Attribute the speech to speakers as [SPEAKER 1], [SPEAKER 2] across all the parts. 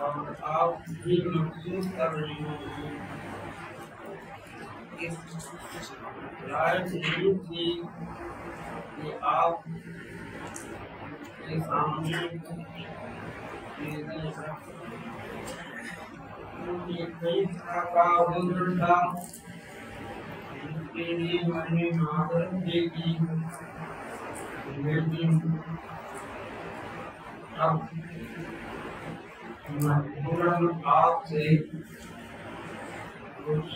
[SPEAKER 1] और आप भी महसूस कर रहे होंगे इस राय नहीं थी कि आप के सामने कई तरह का उदाहरण था जिसके लिए मैंने मादरत देखी, लेकिन अब मजबूरन आपसे कुछ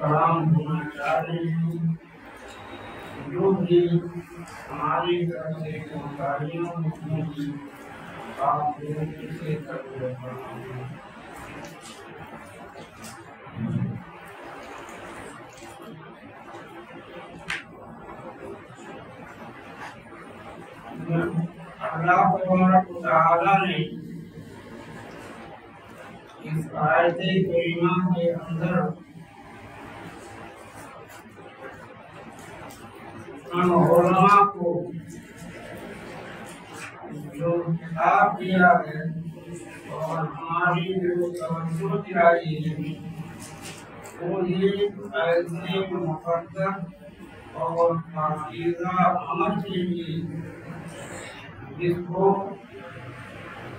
[SPEAKER 1] कलाम होना चाह रहे हैं, जो भी हमारी तरफ से जानकारियों होगी आप लोग इसे कर अल्लाह तबारक व तआला ने इस आयत करीमा के अंदर उलमा को जो खिताब दिया है और हमारी जो तवज्जो दिलाई है वो ये ऐसे मुक़द्दस और पाकीज़ा अमल के लिए जिसको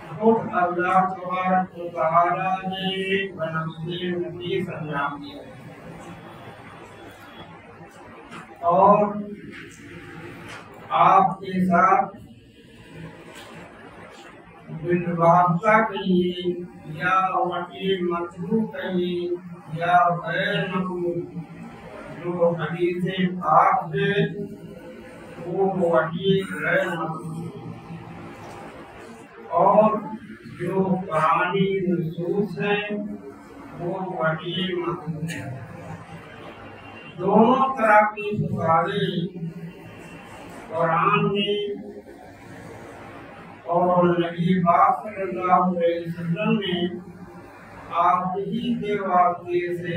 [SPEAKER 1] खुद अल्लाह तबारक व तआला ने बनफ़े नफीस अंजाम दिया है और आपके साथ बिलवास्ता कहिए या वकील मतलूब कहिए या गैर मतलूब, जो हदीस पाक है वो वकील गैर मतलूब और जो पुरानी नसूस है वो वकील मतलूब है। दोनों तरह की सिफारिश कुरान में और नबी पाक सल्लल्लाहु अलैहि वसल्लम ने आप ही के वास्ते से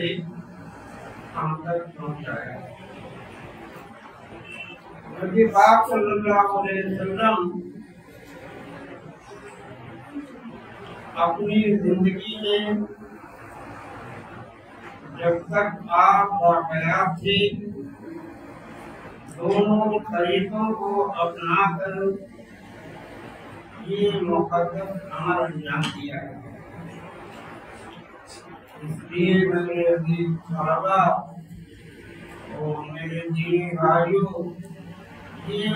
[SPEAKER 1] हम तक पहुँचाया। नबी पाक सल्लल्लाहु अलैहि वसल्लम अपनी जिंदगी में जब तक आप बाहयात थे दोनों तरीकों को अपनाकर ये मुक़द्दस अमल अंजाम दिया है। इसलिए मेरे अजीज सहाबा और मेरे दीनी भाइयों, ये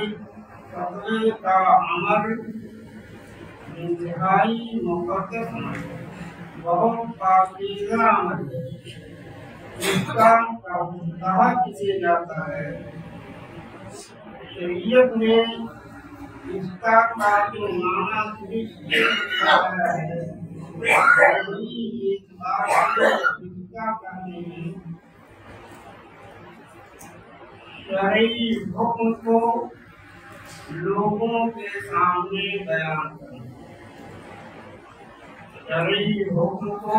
[SPEAKER 1] तक़वे का अमल इंतहाई मुक़द्दस अमल है, बहुत पाकीज़ा अमल है। इसका कहा किसे जाता है, शरीयत में इसका काफी माना सिर्फ ये बताया है इसका करने में शरई हुक्म को लोगों के सामने बयान करना, शरई हुक्म को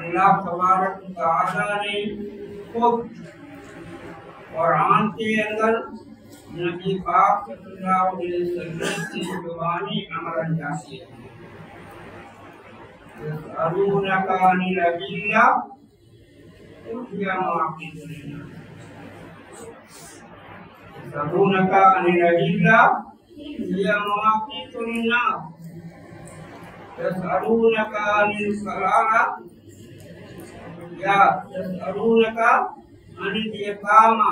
[SPEAKER 1] अल्लाह तबारक व तआला ने खुद कुरान के अंदर नबी पाक सल्लल्लाहु अलैहि वसल्लम की जुबानी अमर जाती है। यस्अलूनका अनिल अहिल्ला कुल हिया मवाक़ीतु लिन्नास। यस्अलूनका अनिल अहिल्ला कुल हिया मवाक़ीतु लिन्नास। यस्अलूनका अनिल सलाला या यस्अलूनका अनिल इक़ामा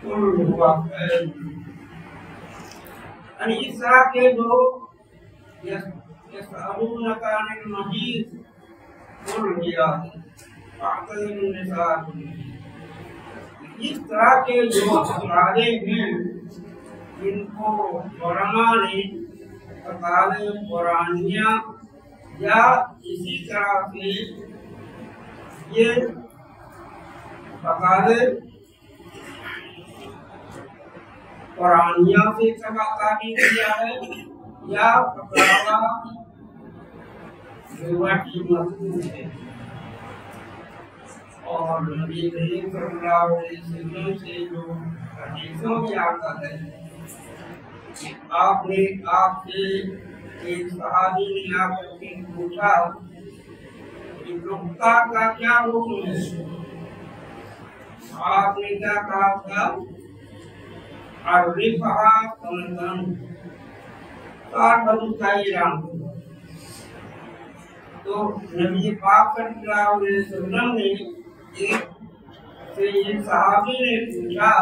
[SPEAKER 1] कुल हुवा खैर। यानी इस तरह के जो यस्अलूनका अनिल महीद कुल हिया फ़अ्तज़िलुन निसा। इस तरह के जो सवाले हैं इनको उलमा ने फ़क़ाहे कुरानिया या इसी तरह से ये फ़क़ाहे कुरानिया से ताबीर किया है या फ़क़ाहा रिवायती मज़कूर है। और नबी करीम सल्लल्लाहु अलैहि वसल्लम से जो हदीसों में आता है, आपने आपसे एक सहाबी ने आकर के पूछा कि नुक्ता का क्या हुक्म है? आपने क्या कहा था? अर्रिफ़हा सनतन तो नबी पाक सल्लल्लाहु अलैहि वसल्लम ने एक सहाबी ने पूछा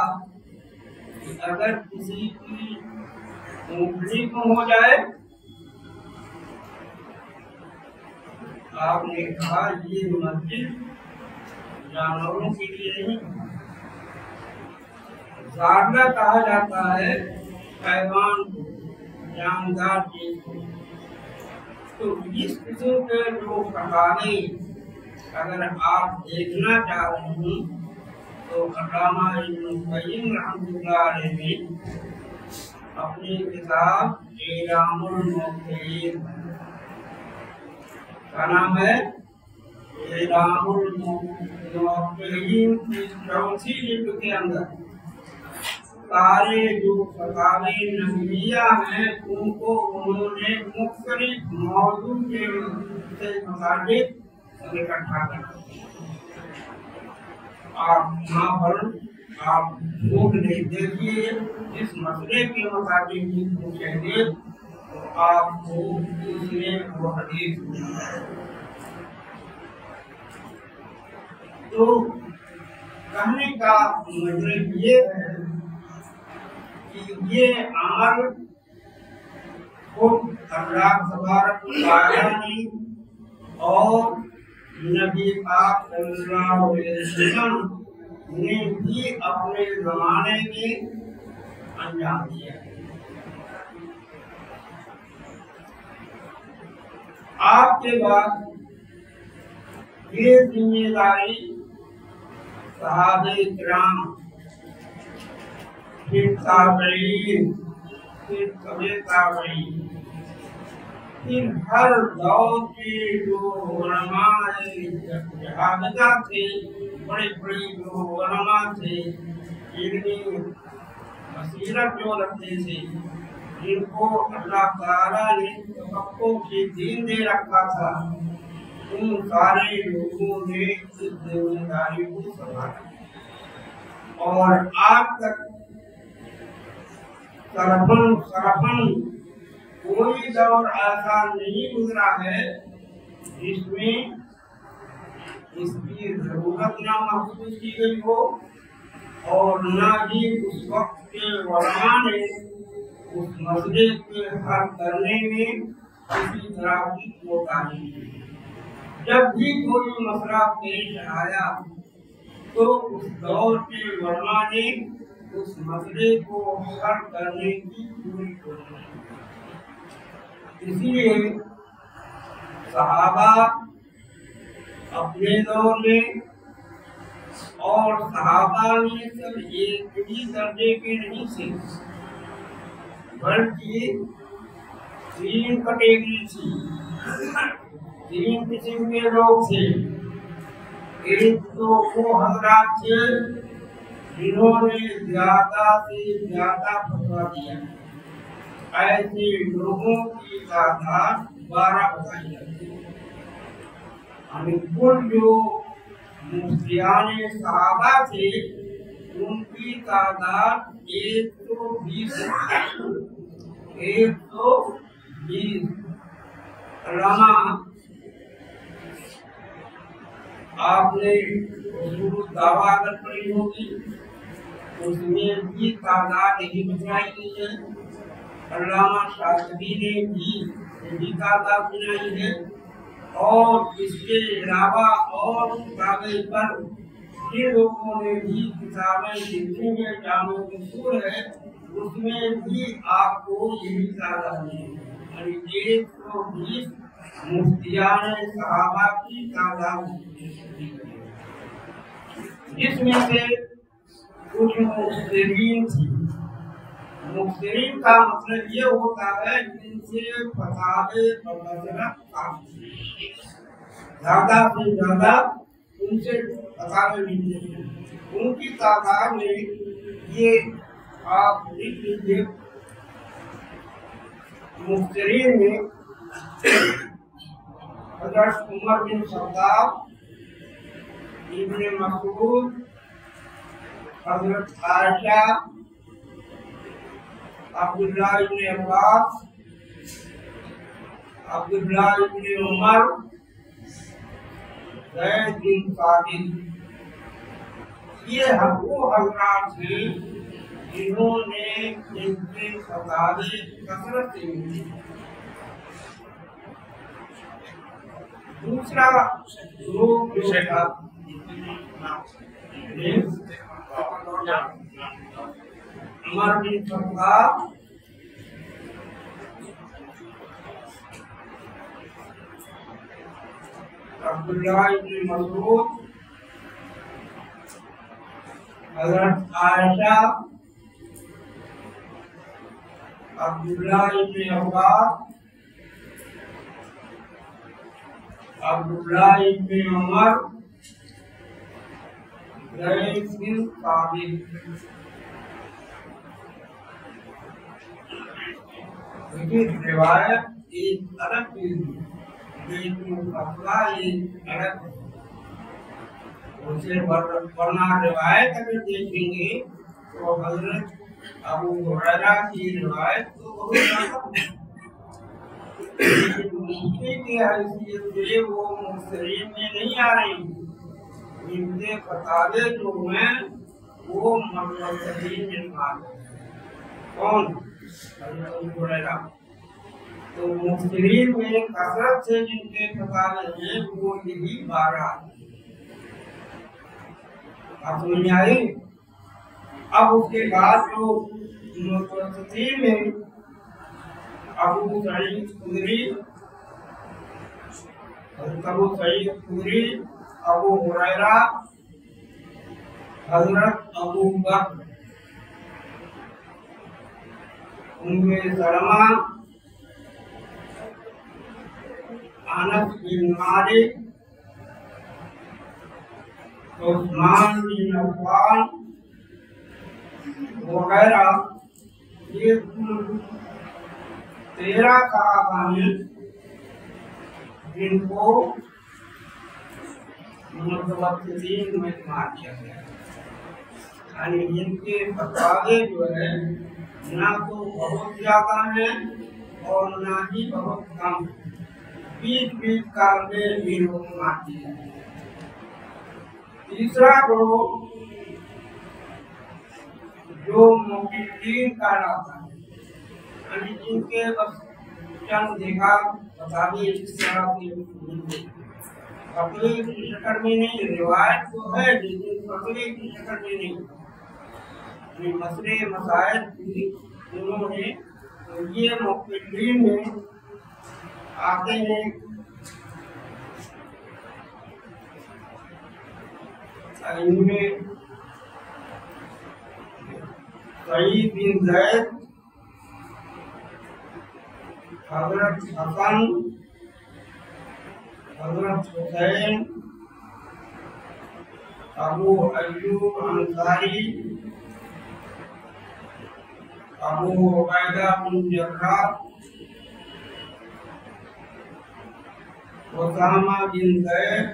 [SPEAKER 1] कि अगर किसी की ऊँगली गुम हो जाए, आपने कहा ये मस्जिद जानवरों के लिए नहीं, ज़ारना कहा जाता है हैवान को, जानदार चीज को। तो इस किस्म के जो फ़क़ाहे अगर आप देखना चाह रहे हैं तो अल्लामा इब्न क़य्यिम रहमतुल्लाह अलैह ने अपनी किताब इलामुल मुवक्किलीन का नाम है इलामुल मुवक्किलीन की चौथी जिल्द के अंदर सारे जो फ़क़ाहे नबविया हैं उनको उन्होंने मुख्तलिफ मौजू के मुताबिक इकट्ठा कर। आप यहाँ पर आप लोग देखिए, इस मसले के मुताबिक भी पूछेंगे तो आपको इसमें वो हदीस मिल जाएगी। तो कहने का मतलब ये है कि ये अमल खुद अल्लाह तबारक व तआला ने और नबी पाक सल्लल्लाहु अलैहि वसल्लम ने भी अपने ज़माने में अंजाम दिया। आपके बाद ये जिम्मेदारी सहाबे किराम, फिर ताबईन, फिर तबे ताबईन, फिर हर दौर के जो उलमा जहाबिज़ा थे, बड़े बड़े जो उलमा थे, इल्मी बसीरत जो रखते थे, जिनको अल्लाह ताला ने तफक्कुर की दीन दे रखा था, उन सारे लोगों ने इस जिम्मेदारी को संभाला। और आज तक सरफन कोई दौर ऐसा नहीं गुजरा है जिसमें इसकी जरूरत ना महसूस की गई हो और न ही उस वक्त के उलमा ने उस मसले के हल करने में किसी तरह की कोताही की। जब भी कोई मसला पेश आया तो उस दौर के उलमा ने उस मसले को हल करने की पूरी कोशिश की। इसलिए सहाबा अपने दौर में और सहाबा में सब एक ही दर्जे के नहीं थे, बल्कि तीन कैटेगरी थी। तीन किस्म के लोग थे। एक तो वो हजरात थे जिन्होंने ज्यादा से ज्यादा फतवा दिया। ऐसे लोगों की तादाद 12 बताई जाती है। कुल जो मुफ्तियाने सहाबा थे उनकी तादाद 120 अल्लामा आपने दावा अगर पढ़ी होगी उसमें भी तादाद यही बताई गई है। अल्लामा शातिबी ने भी यही तादाद बनाई है और इसके अलावा और किताबें पर जिन लोगों ने भी किताबें लिखी है जानो मशहूर है उसमें भी आपको यही तादाद मिलेगी। 120 मुफ्तियाने सहाबा की तादाद, जिसमें से कुछ मुफ्तिरीन थी। मुफ्तिरीन का मतलब ये होता है जिनसे फतावे ज्यादा से ज्यादा उनसे फतावे मिलते हैं। उनकी तादाद में ये आप लिख लीजिए। मुफ्तिरीन में हज़रत उमर बिन खत्ताब, इब्ने मसऊद, हज़रत आयशा, अब्दुल्ला इब्ने अब्बास, अब्दुल्ला इब्ने उमर, ज़ैद बिन साबित, ये वो हज़रात हैं जिन्होंने इनके फतावे कसरत से मिली। दूसरा लोग जो था उमर बिन खत्ताब, अब्दुल्ला इब्ने मसऊद, हज़रत आयशा, अब्दुल्ला इब्ने अब्बास, अब्दुल्ला इब्ने उमर, ज़ैद बिन साबित। रिवायत एक अलग चीज लेकिन फतवा एक अलग है। उसे वरना रिवायत अगर देखेंगे तो हजरत अबू हुरैरा की रिवायत तो बहुत की हैसियत से वो मुफ्तिरीन में नहीं आ रही। इनके फतावे जो हैं वो मुफ्तिरीन में आ रहे। कौन? हजरत अबू हुरैरा। तो मुफ्तिरीन में कसरत से जिनके फतावे हैं वो यही 12। आप समझ आई? अब उसके बाद जो मुतवस्सितीन में अबू सईद खुदरी, अबू हुरैरा, हजरत अबू बकर, उम्मे सलमा, अनस बिन मालिक, उस्मान बिन अफ़्फ़ान वगैरह, ये कुल 13 सहाबा हैं जिनको मुतवस्सितीन में शुमार किया गया। यानी इनके फतवावे जो है ना तो बहुत ज्यादा है और ना ही बहुत कम, बीच का में इनको शुमार किया है। तीसरा ग्रुप जो मुक़िद्दीन कहलाता है, यानी जिनके बस चंद देखा फतावे इस तरह से मिलते फतवे की शक्ल में नहीं, रिवायत तो है लेकिन फतवे की शक्ल में नहीं। मसले मसाइल उन्होंने तो ये मुक़िद्दीन में आते हैं। इनमें सईद बिन ज़ैद, हज़रत हसन, हज़रत हुसैन अबू अय्यूब अंसारी, अबू उबैदा बिन जर्राह, उसामा बिन ज़ैद,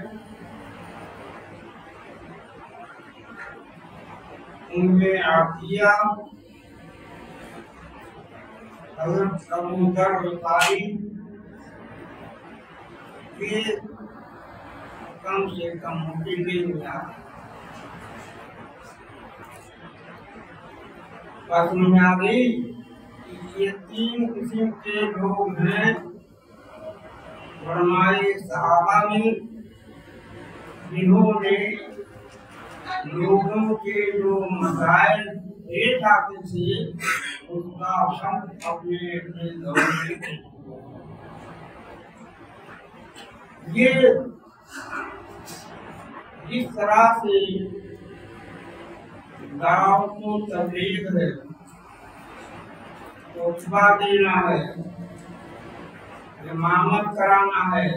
[SPEAKER 1] उम्मे आतिया, हज़रत अबू दर ग़िफ़ारी के कम से कम बात में आ गई। ये 3 किस्म के लोग हैं फरमाए सहाबा में, जिन्होंने लोगों के जो मसाइल पेश आते थे उसका हल अपने अपने दौर में ये इस तरह से दावत को तबलीग है, खुतबा देना है, इमामत कराना है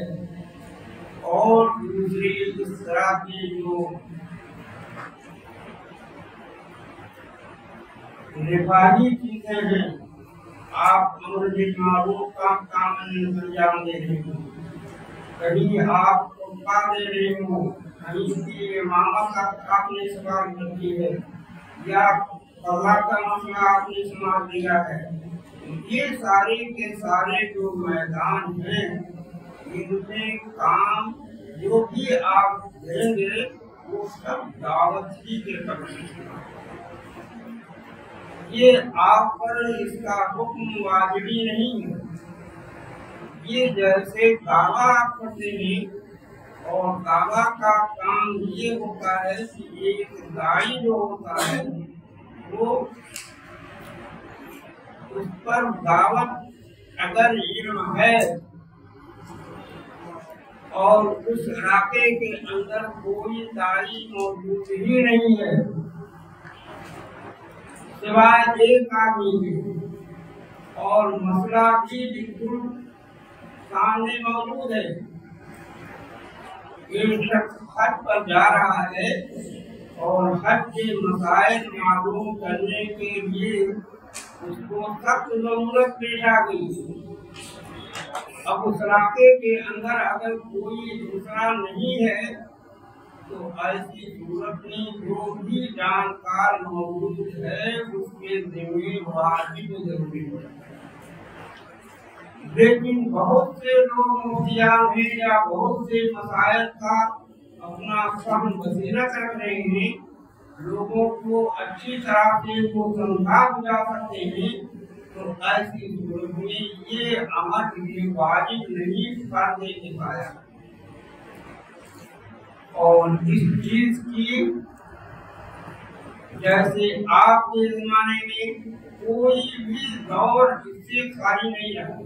[SPEAKER 1] और दूसरी इस तरह की जो रिफाही चीजें हैं, आप अमर बिल मारूफ का काम अंजाम दे रहे हो, कहीं आप खुतबा दे रहे हो, कहीं की इमामत आपने सवाल करती है या अल्लाह का मसला आपने समाज दिया है, ये सारे के सारे जो मैदान हैं इनमें काम जो भी आप देंगे वो सब दावत ही के करना। ये आप पर इसका हुक्म वाजिबी नहीं है। ये जैसे दावा आप करते हैं और दावा का काम ये होता है कि एक दाई जो होता है वो उस पर दावत अगर इल्म है और उस इलाके के अंदर कोई दाई मौजूद ही नहीं है सिवाय एक आदमी के और मसला भी बिल्कुल सामने मौजूद है, एक शख्स हज पर जा रहा है और हज के मसाइल मालूम करने के लिए उसको सख्त जरूरत पेश आ गई। अब उस इलाके के अंदर अगर कोई दूसरा नहीं है तो ऐसी सूरत में जो भी जानकार मौजूद है उसके जिम्मे वाजिब जरूरी है। लेकिन बहुत से लोग मुफ्तियान हैं या बहुत से मसाइल का अपना फहम बसीरा कर रहे हैं, लोगों को अच्छी तरह से वो समझा बुझा सकते हैं, तो ऐसी सूरत में ये अमर वाजिब नहीं कर दे पाया। और इस चीज की जैसे आपके जमाने में कोई भी दौर इससे खाली नहीं रहा,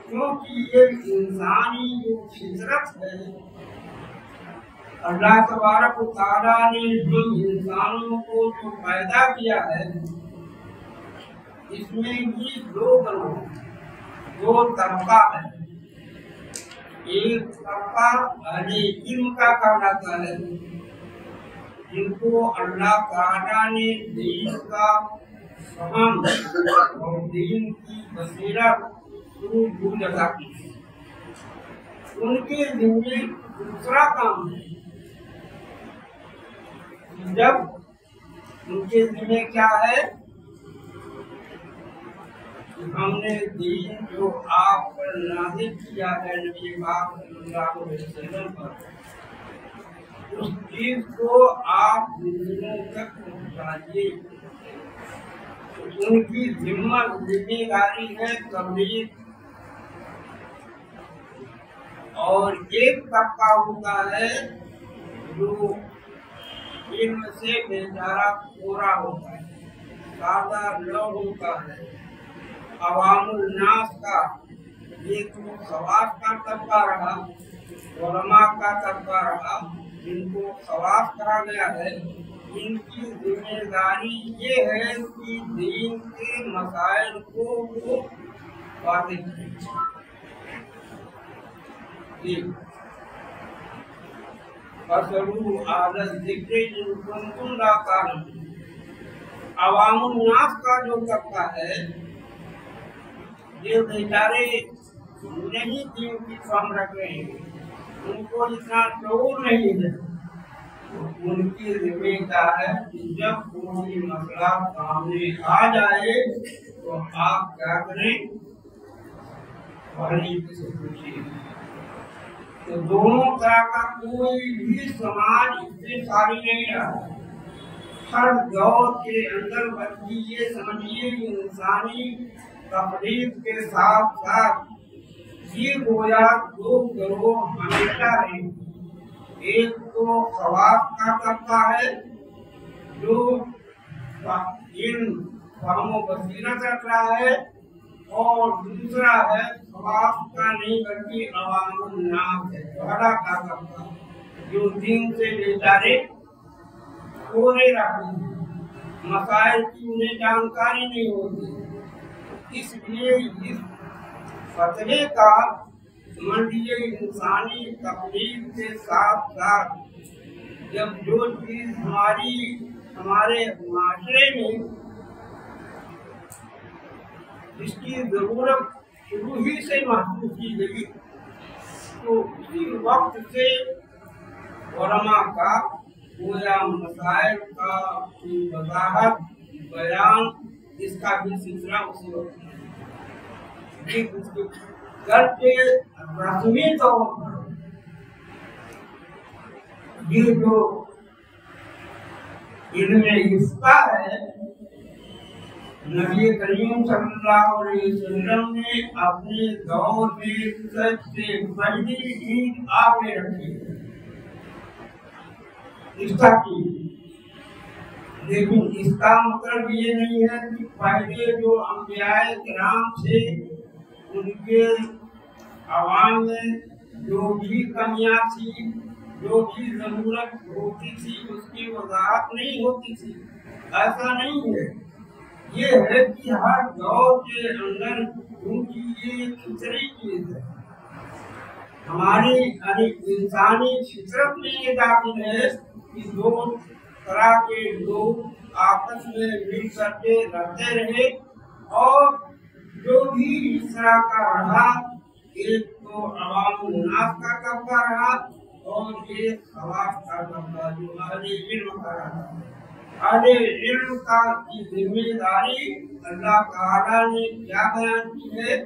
[SPEAKER 1] क्योंकि ये इंसानी जो फितरत है अल्लाह तबारक व तआला ने जो इंसानों को जो पैदा किया है इसमें भी दो तबका है। एक तबका अहले इल्म का कहलाता है जिनको अल्लाह तआला ने दीन का फहम और दीन की बसीरत सूझबूझ अता की, उनके जिम्मे दूसरा काम है। जब उनके जिम्मे क्या है, हमने दीन जो आप पर नाज़िल किया है नबी पाक सल्लल्लाहु अलैहि वसल्लम पर, उस चीज को आप दूसरों तक पहुँचाइए। उनकी जिम्मेदारी है तबलीग। और एक तबका होता है जो इल्म से बेचारा पूरा होता है, सादा लव होता है, अवामुल नास का एक खवास का तबका रहा, उलमा का तबका रहा, जिनको खवास कहा गया है। इनकी जिम्मेदारी ये है कि दीन के मसाइल को वो वाज़ेह करें। फसलू आदत जिक्रे जिनकुम लाकार अवामुन्नास का जो तबका है ये बेचारे नहीं दीन की फॉर्म रख रहे हैं, उनको इतना शऊर नहीं है। उनकी जिम्मेदारी है कि जब कोई मसला सामने आ जाए तो आप क्या करें, पहले से पूछिए। तो दोनों तरह का कोई भी समाज इससे सारी नहीं रहा। हर दौर के अंदर बल्कि ये समझिए इंसानी तकलीफ के साथ साथ ये गोया दो गिरोह हमेशा रहे। एक तो खवास का तबका है जो इन फहमो बसीरत रख रहा है, और दूसरा है खवास का नहीं बल्कि अवामुन्नास है, बड़ा का तबका जो दिन से बेचारे कोरे रहते हैं, मसाइल की उन्हें जानकारी नहीं होती। इसलिए इस फतवे का मंडिये इंसानी तकलीफ के साथ साथ जब जो चीज हमारे माशरे में इसकी जरूरत शुरू ही से महसूस की गई, तो उसी वक्त से उलमा का पूरा मसाइल का वजाहत बयान इसका भी सिलसिला उसी वक्त घर के रस्मी तौर पर ये जो इनमें हिस्सा है, नबी करीम सल्लल्लाहु अलैहि वसल्लम ने अपने दौर में सबसे पहली ईद आपने रखी निष्ठा की। लेकिन इसका मतलब ये नहीं है कि पहले जो अंबियाए किराम थे उनके आवाम में जो भी कमियां थी, जो भी जरूरत होती थी उसकी वजाहत नहीं होती थी, ऐसा नहीं है। ये है कि हर दौर के अंदर उनकी ये फितरी चीज है, हमारी इंसानी फितरत में ये दाखिल है कि दो तरह के लोग आपस में मिल करके रहते रहे, और जो भी इस तरह का रहा, एक तो अवामुन्नास का तबका रहा और एक खवास का तबका जो अहले इल्म का रहा। अहले इल्म का की जिम्मेदारी अल्लाह ताला ने क्या बयान की है,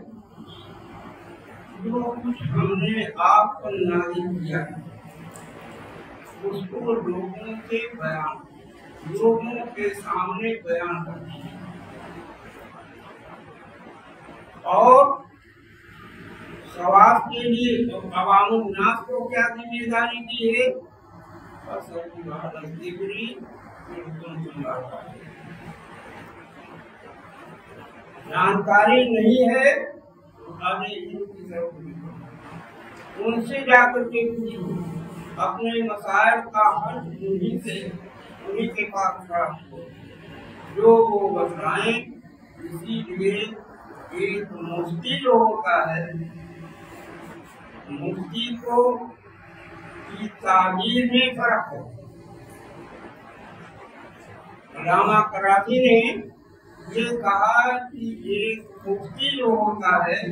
[SPEAKER 1] जो कुछ हमने आप पर नाज़िल किया उसको लोगों के सामने बयान करना है। और सवाब के लिए तो अवामुन्नास को क्या जिम्मेदारी दी है, जानकारी नहीं है उनसे जाकर के पूछो, अपने मसाइल का हल उन्हीं के पास रखो जो वो बताएं। इसीलिए एक मुफ्ती जो होता है, मुफ्ती को की ताबीर में फर्क है। अल्लामा कराची ने ये कहा कि एक मुफ्ती जो होता है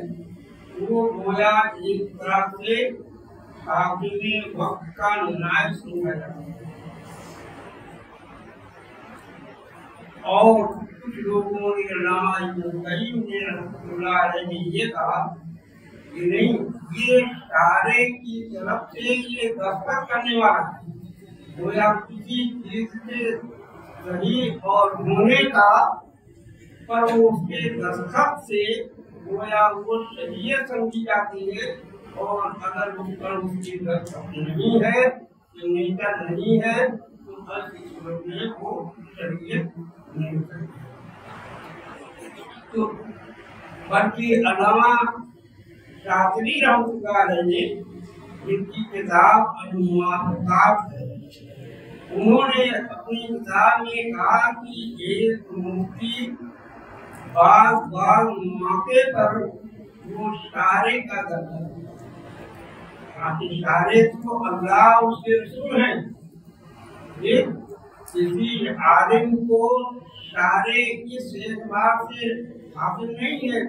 [SPEAKER 1] वो गोया एक तरह से हाकिमे वक्त का नायब समझा जाता है। और कुछ लोगों ने अल्लामा इब्न कय्यिम ने रहमतुल्लाह अलैहि ये कहा कि नहीं, ये इशारे की तरफ से ये दस्तक करने वाला है, गोया किसी चीज के सही और होने का, पर उसके दस्तक से गोया वो शरीयत समझी जाती है। और अगर उस पर उसकी दस्तक नहीं है, सिग्नेचर नहीं है, तो हर सूरत में वो शरीयत नहीं हो सकती। तो बल्कि अल्लामा शातिबी रहमतुल्लाह अलैहि जिनकी किताब अल-मुवाफ़क़ात है, उन्होंने अपनी किताब में कहा कि एक मुफ्ती बाज़ मौके पर वो शारे का दर्जा, इशारे तो अल्लाह उसके रसूल हैं। ये किसी आलिम को इशारे इस एतबार से हासिल नहीं है।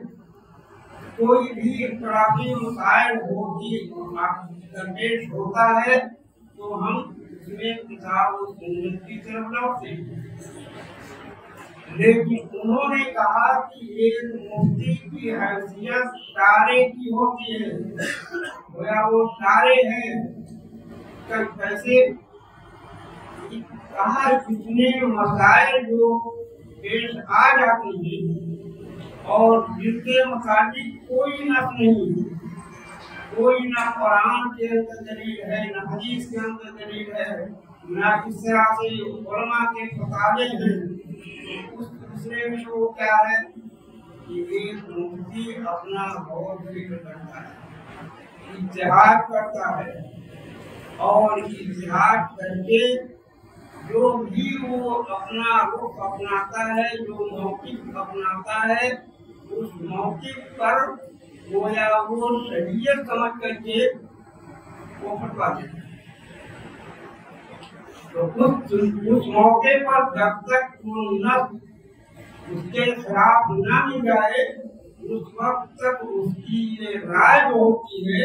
[SPEAKER 1] कोई भी इख्तिलाफी मसाइल दरपेश होता है तो हम इसमें किताब और सुन्नत की तरफ लौटते हैं। लेकिन उन्होंने कहा कि एक मुफ्ती की हैसियत इशारे की होती है, गोया वो इशारे हैं। कैसे कहा, जितने मसाइल जो पेश आ जाते हैं और जिसके मुताबिक कोई नस नहीं, कोई ना कुरान के अंदर दलील है, ना हदीस के अंदर दलील है, ना किस तरह से उलमा के फतावे हैं, उस दूसरे में वो क्या है कि एक मुफ्ती अपना बहुत जिक्र करता है, इज्तिहाद करता है, और इज्तिहाद करके जो भी वो अपना रुख अपनाता है, जो मौक़िफ़ अपनाता है, उस मौक़िफ़ पर गोया वो शरीयत समझ करके वो फतवा देता है। तो उस मौके पर जब तक वो नस उसके खिलाफ ना मिल जाए, उस वक्त तक उसकी ये राय जो होती है,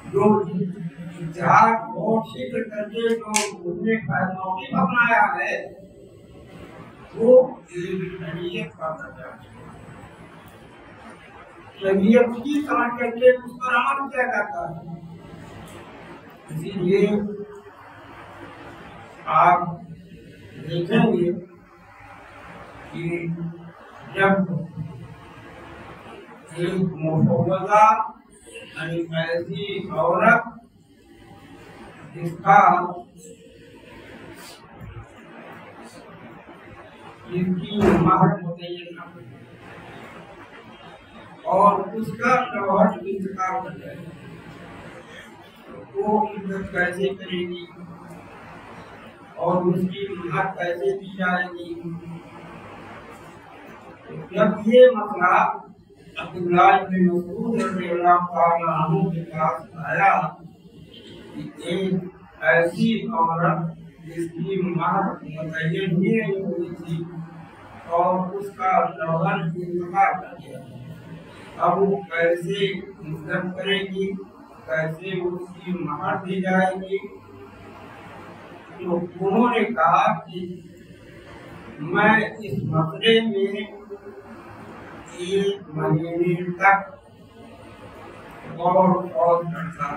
[SPEAKER 1] जो इज्तिहाद बहुत शीघ्र करके जो उसने मौक़िफ़ अपनाया है, वो शरीयत का दर्जा है। शरीयत की समझ करके उस पर अमल किया जाता है। इसीलिए आप देखेंगे कि जब एक मुफव्वज़ा यानी ऐसी औरत जिसकी महर मुतय्यन और उसका शौहर इंतकाल कर जाए, वो इज्जत कैसे करेगी और उसकी महर कैसे दी जाएगी। जब ये मसला अब्दुल्लाह इब्न मसऊद रज़ियल्लाहु ताला अन्हु के पास आया कि एक ऐसी औरत जिसकी महर मुतय्यन ही नहीं हुई थी और उसका शौहर इंतकाल कर गया, अब वो कैसे इज्जत करेगी, कैसे उसकी महर दी जाएगी। तो उन्होंने कहा कि मैं इस मसले में 1 महीने तक गौर करता था,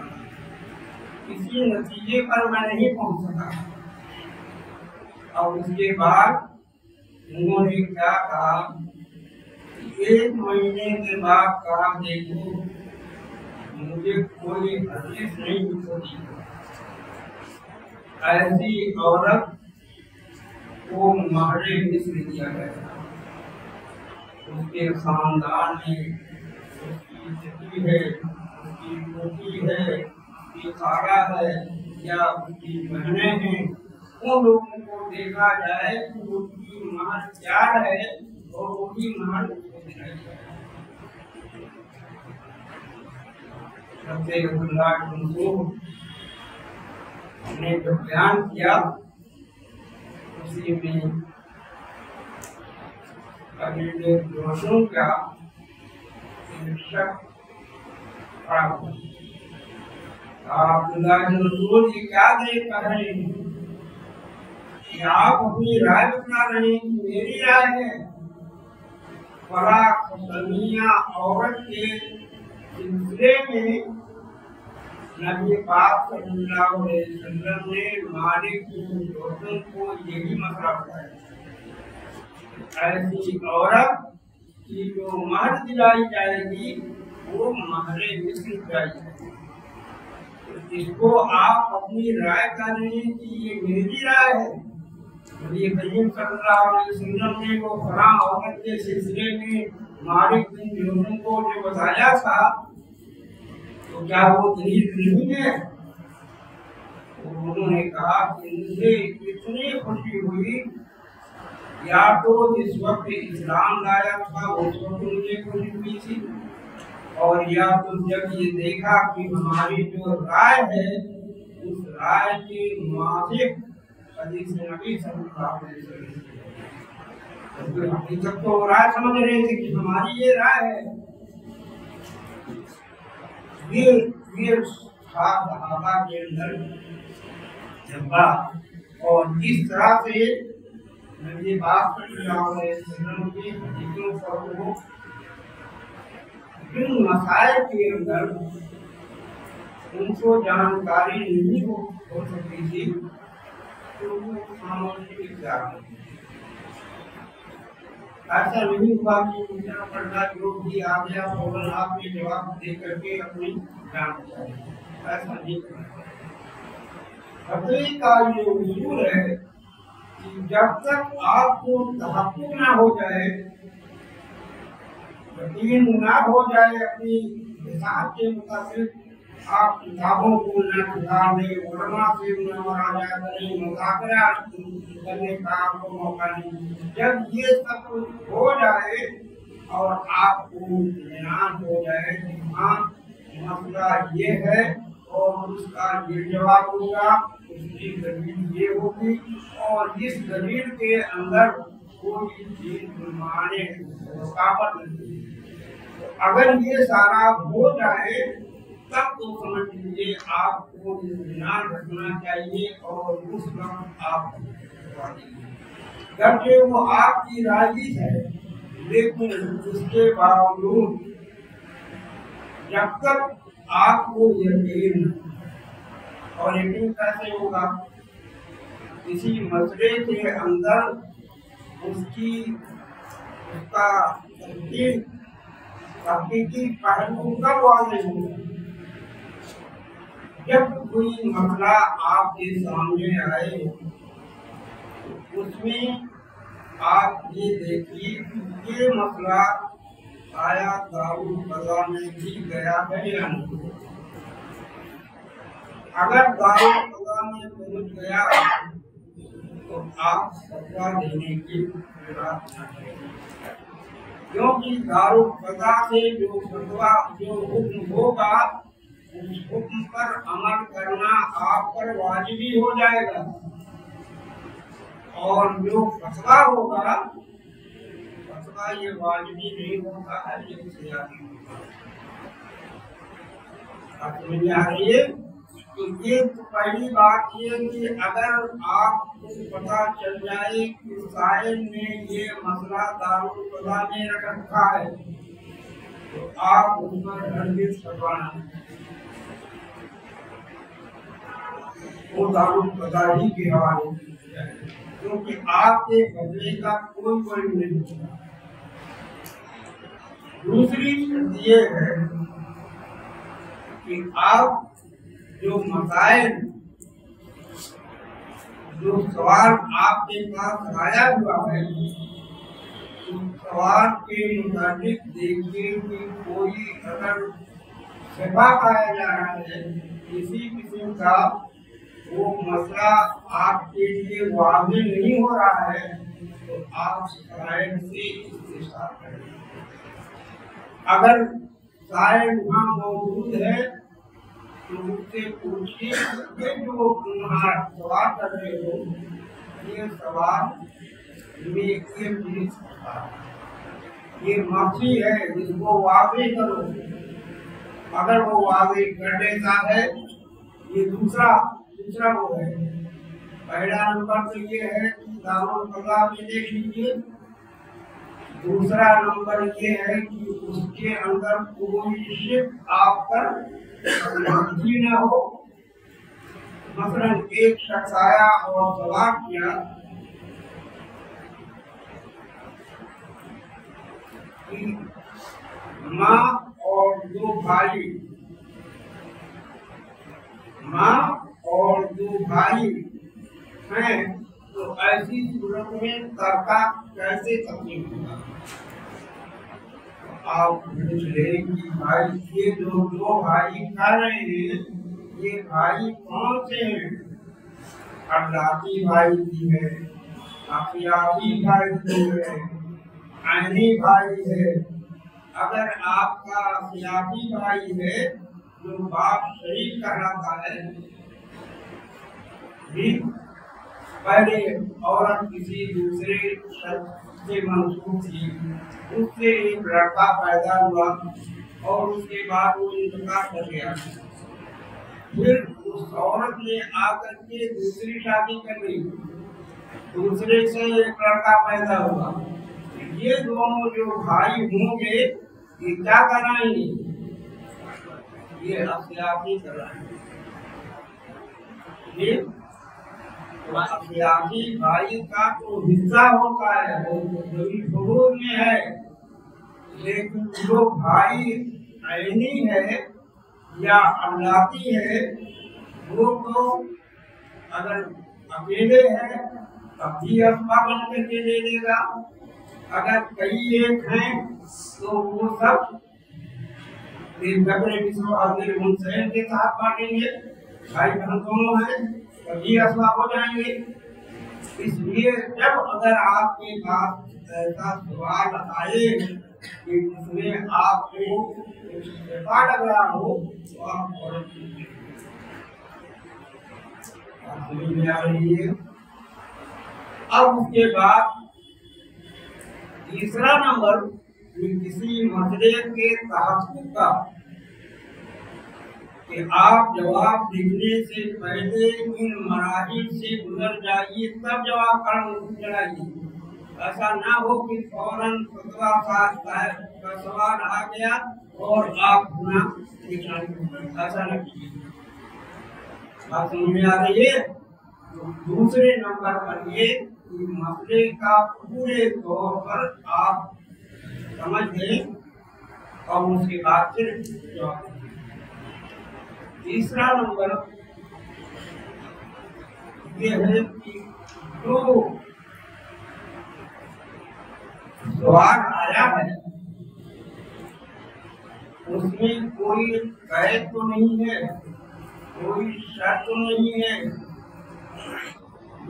[SPEAKER 1] किसी नतीजे पर मैं नहीं पहुंच सका। और उसके बाद उन्होंने क्या कहा, 1 महीने के बाद कहा, देखो मुझे कोई हदीस नहीं मिली, ऐसी औरत को महरे मिस्र दिया गया, उसके खानदान में उसकी बेटी है, उसकी पोती है, उसकी खाला है या उसकी बहनें हैं, उन लोगों को देखा जाए कि उनकी महर क्या है और उनकी महर उसको दिलाई जाए। ने जो बयान किया उसी में कबीले दोषों का शक रसूल ये क्या देख कर रहे हैं कि आप अपनी राय बता रहे हैं कि मेरी राय है। फला खसमिया औरत के सिलसिले में नबी पाक सल्लल्लाहु अलैहि वसल्लम ने मालिक बिन दोषों को यही मसला बताया, ऐसी औरत की जो महर दिलाई जाएगी वो महरे मिस्र दिलाई जाएगी। तो इसको आप अपनी राय कर रहे हैं कि ये मेरी राय है। नबी करीम सल्लल्लाहु अलैहि वसल्लम ने वो फलां औरत के सिलसिले में मालिक बिन दोषों को जो बताया था, तो क्या वो दलील नहीं है? तो उन्होंने कहा कि मुझे इतनी खुशी हुई, या तो जिस वक्त इस्लाम लाया था उस वक्त मुझे खुशी हुई थी, और या तो जब ये देखा कि हमारी जो राय है उस राय के मुताबिक अधिक से अधिक अभी तक तो राय समझ रहे थे कि हमारी ये राय है, ये सहाबा के अंदर जज्बा। और इस तरह से ये बात की हदीसों पर जिन मसाइल के अंदर उनको जानकारी नहीं हो सकती थी तो वो खामोशी इख्तियार ऐसा नहीं हुआ कि पूछना पड़ना जो भी आ गया फौरन आपने जवाब दे करके अपनी जान बचाई, ऐसा नहीं करना। फतवे का ये उसूल है कि जब तक आपको तहक्कुक ना हो जाए, यकीन ना हो जाए अपनी हिसाब के मुताबिक, आप किताबों को न निकालने, उलमा से न मुराजा करें, मुज़ाकरा करने का आपको मौका नहीं। जब ये सब हो जाए और आपको इत्मीनान हो जाए कि हाँ मसला ये है और उसका ये जवाब होगा, उसकी दलील ये होगी और इस दलील के अंदर कोई चीज माने रुकावट नहीं। अगर ये सारा हो जाए तब तो समझ लीजिए आपको इत्मीनान रखना चाहिए और उस वक्त आप जबकि वो आपकी राजी है, लेकिन उसके बावजूद जब तक आपको यकीन, और यकीन कैसे होगा, किसी मसले के अंदर उसका हकीकी पहलू कब वाज़ेह होगा, जब कोई मसला आपके सामने आए उसमें आप ये देखिए ये मसला आया दारुल क़ज़ा में भी गया है या नहीं। अगर दारुल क़ज़ा में पहुंच गया तो आप फतवा देने की जरूरत नहीं, क्योंकि दारुल क़ज़ा से जो फतवा जो हुक्म होगा उस हुक्म पर अमल करना आप पर वाजिबी हो जाएगा, और जो फतवा होगा फतवा ये वाजिबी नहीं होता है, ये इख्तियारी होता है। आ रही है तो ये तो पहली बात ये कि अगर आपको पता चल जाए कि साहिल ने ये मसला दारुल क़ज़ा में रख रखा है तो आप उस पर हरगिज़ फतवा नहीं, वो दारुल क़ज़ा ही के हवाले, क्योंकि आपके बदले का कोई नहीं होता। दूसरी चीज ये है कि आप जो मसाइल जो सवाल आपके पास आया हुआ है उस सवाल के मुताबिक देखिए कि कोई अगर शिफा पाया जा रहा है किसी किस्म का वो मसला आपके लिए वाज़ेह नहीं हो रहा है तो आप शायद से इस्तिशार करें। अगर शायद वहाँ मौजूद है तो उससे पूछिए ये जो तुम्हारा सवाल कर रहे हो ये सवाल ये माफी है, इसको वाज़ेह करो। अगर वो वाज़ेह कर देता है, ये दूसरा वो है। पहला नंबर तो ये है कि दारुल क़ज़ा में देख लीजिए, दूसरा नंबर ये है कि उसके अंदर कोई शिक आप पर न हो। मसलन एक शख्स आया और सवाल किया कि माँ और दो भाई हैं तो ऐसी सूरत में तर्का कैसे तकलीफ होगा। आप पूछ लें कि भाई ये जो दो भाई खा रहे हैं ये भाई कौन से हैं? अल्लाही भाई भी है, अखियाबी भाई भी है, आइनी भाई है, अगर आपका सियासी भाई है जो बाप शरीफ कहलाता है, भी पहले औरत किसी दूसरे शख्स से मंसूब थी, उससे एक लड़का पैदा हुआ और उसके बाद वो इंतकाल कर गया। फिर उस औरत ने आकर के दूसरी शादी कर ली, दूसरे से एक लड़का पैदा हुआ। ये दोनों जो भाई होंगे ये क्या कराएंगे? ये अखियाती कराएंगे। ये अखियाती भाई का तो हिस्सा होता है, वो जरूर में है, लेकिन जो भाई ऐनी है या अल्लाती है वो तो अगर अकेले है तब भी अफवाह बन करके ले लेगा, अगर कई एक हैं तो वो सब के साथ बांटेंगे, भाई बहन दोनों हैं तभी अफवाह हो जाएंगे। इसलिए जब अगर आपके पास ऐसा सवाल आए कि उसमें आपको लग रहा हो तो आप समझ में आ रही है। अब उसके बाद तीसरा नंबर किसी मसले के तहफ़्फ़ुज़ का, कि आप जवाब लिखने से पहले इन मराहिल से गुजर जाइए तब जवाब चढ़ाइए। ऐसा ना हो कि फौरन फतवा का सवाल आ गया और आप गुना ऐसा न कीजिए। बात समझ में आ रही है? तो दूसरे नंबर पर ये मसले का पूरे तौर पर आप समझ लें और उसके बाद फिर जवाब। तीसरा नंबर ये है कि जो सवाल आया है उसमें कोई कैद तो नहीं है, कोई शर्त तो नहीं है,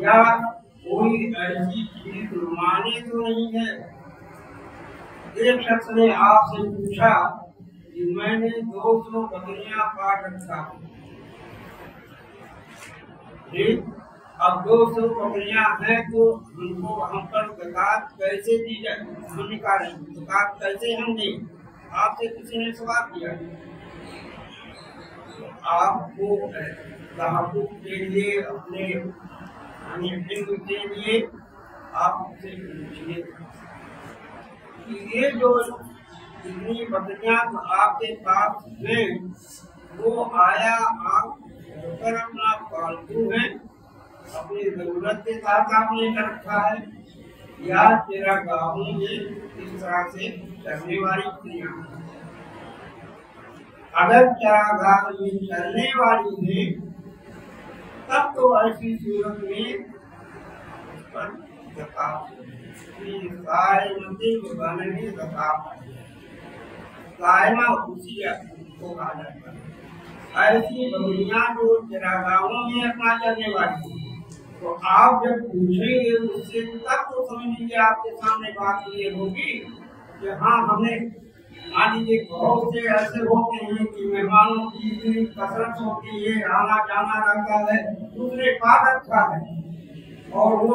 [SPEAKER 1] या कोई ऐसी चीज माने तो नहीं है। एक शख्स ने आपसे पूछा कि मैंने 200 बकरियां काट रखा, अब 200 बकरियां हैं तो हमको हम पर ज़कात कैसे दी जाए, हम निकालें ज़कात कैसे हम दें? आपसे किसी ने सवाल किया, तो आपको तहफ़्फ़ुज़ के लिए अपने के लिए आप उनसे पूछिए कि ये जो इतनी बकरियां आपके पास हैं वो आया आप पर अपना पालतू है, अपनी जरूरत के साथ आपने रखा है, या तेरा गाँवों में इस तरह से चलने वाली क्रिया? अगर चरागाह में चलने वाली है तब तो ऐसी सूरत में उस पर ज़कात उसी को कहा जाता है। ऐसी बकरियां जो चरागाहों में अपना चलने वाली, तो आप जब पूछेंगे उससे तब तो समझ लीजिए आपके सामने बात ये होगी कि हाँ हमने, मान लीजिए बहुत से ऐसे होते हैं कि मेहमानों की इतनी कसरत होती है, आना जाना रहता है, दूसरे पास रखा है और वो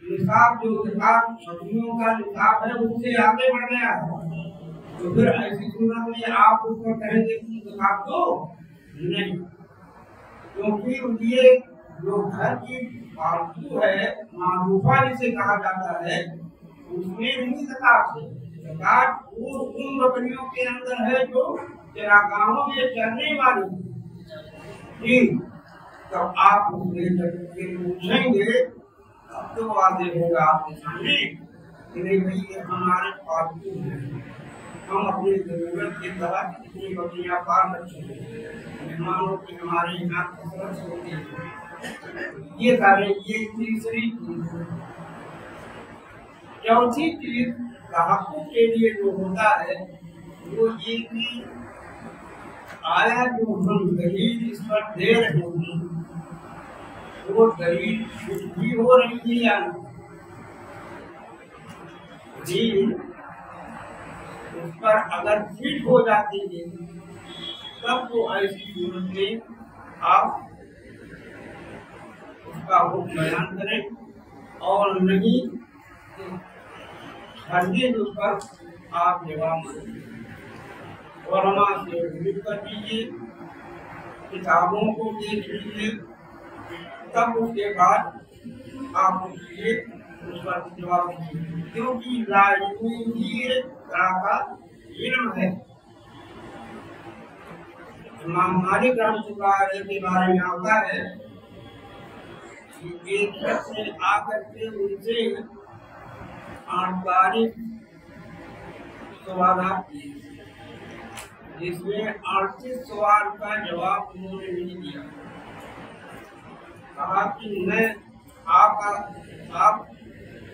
[SPEAKER 1] निसाब जो बकरियों का निसाब है उससे आगे बढ़ गया है, तो फिर ऐसी सूरत में आप उसको कहेंगे कि ज़कात दो नहीं, क्योंकि ये जो घर की पालतू है मारूफा जिसे कहा जाता है उसमें नहीं ज़कात है। ज़कात उन बकरियों के अंदर है जो चरागाहों में चलने वाली, तो आप उससे पूछेंगे अब तो वाज़ेह होगा आपके सामने कि नहीं भाई ये हमारे पालतू हैं, हम अपनी जरूरत के तहत इतनी बकरियां पाल रखते हैं, मेहमानों की हमारे यहाँ कसरत होती है। ये सारे ये तीसरी चीज। चौथी चीज तहफ़्फ़ुज़ के लिए जो होता है वो ये कि आया जो हम दलील इस पर दे रहे हैं वो दलील भी हो रही है या नहीं? उस पर अगर फिट हो जाती है तब तो ऐसी सूरत में आप उसका हुक्म बयान करें और नहीं हरगिज़ उस पर आप जवाब और से विदित कर दीजिए, किताबों को देख लीजिए, तब उसके बाद आप उसके उस पर जवाब दीजिए, क्योंकि लाजमी ही एक तरह का इल्म है। इमाम मालिक रहमतुल्लाह के बारे में आता है कि एक शख्स ने आकर के उनसे 48 सवाल किए, जिसमें 38 सवाल का जवाब उन्होंने नहीं दिया। कहा कि मैं आप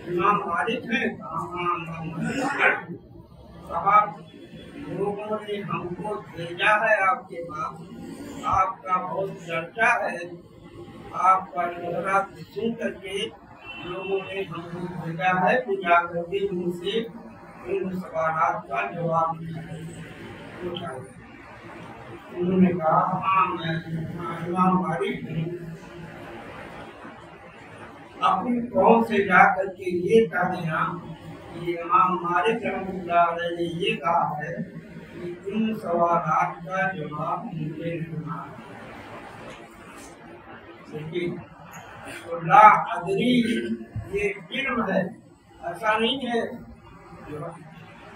[SPEAKER 1] इमाम मालिक हैं? कहा लोगों ने हमको भेजा है आपके पास, आपका बहुत चर्चा है, आपका चेहरा सुन करके लोगों ने हमको भेजा है कि जाकर के उनसे इन सवालों का जवाब पूछा। उन्होंने कहा हाँ मैं इमाम मालिक हूँ। अपनी कौम से जाकर के ये कह देना कि इमाम मालिक रहमतुल्लाह ने ये कहा है कि इन सवालात का जवाब मुझे नहीं। देखिए तो ला अदरी ये इल्म है, ऐसा नहीं है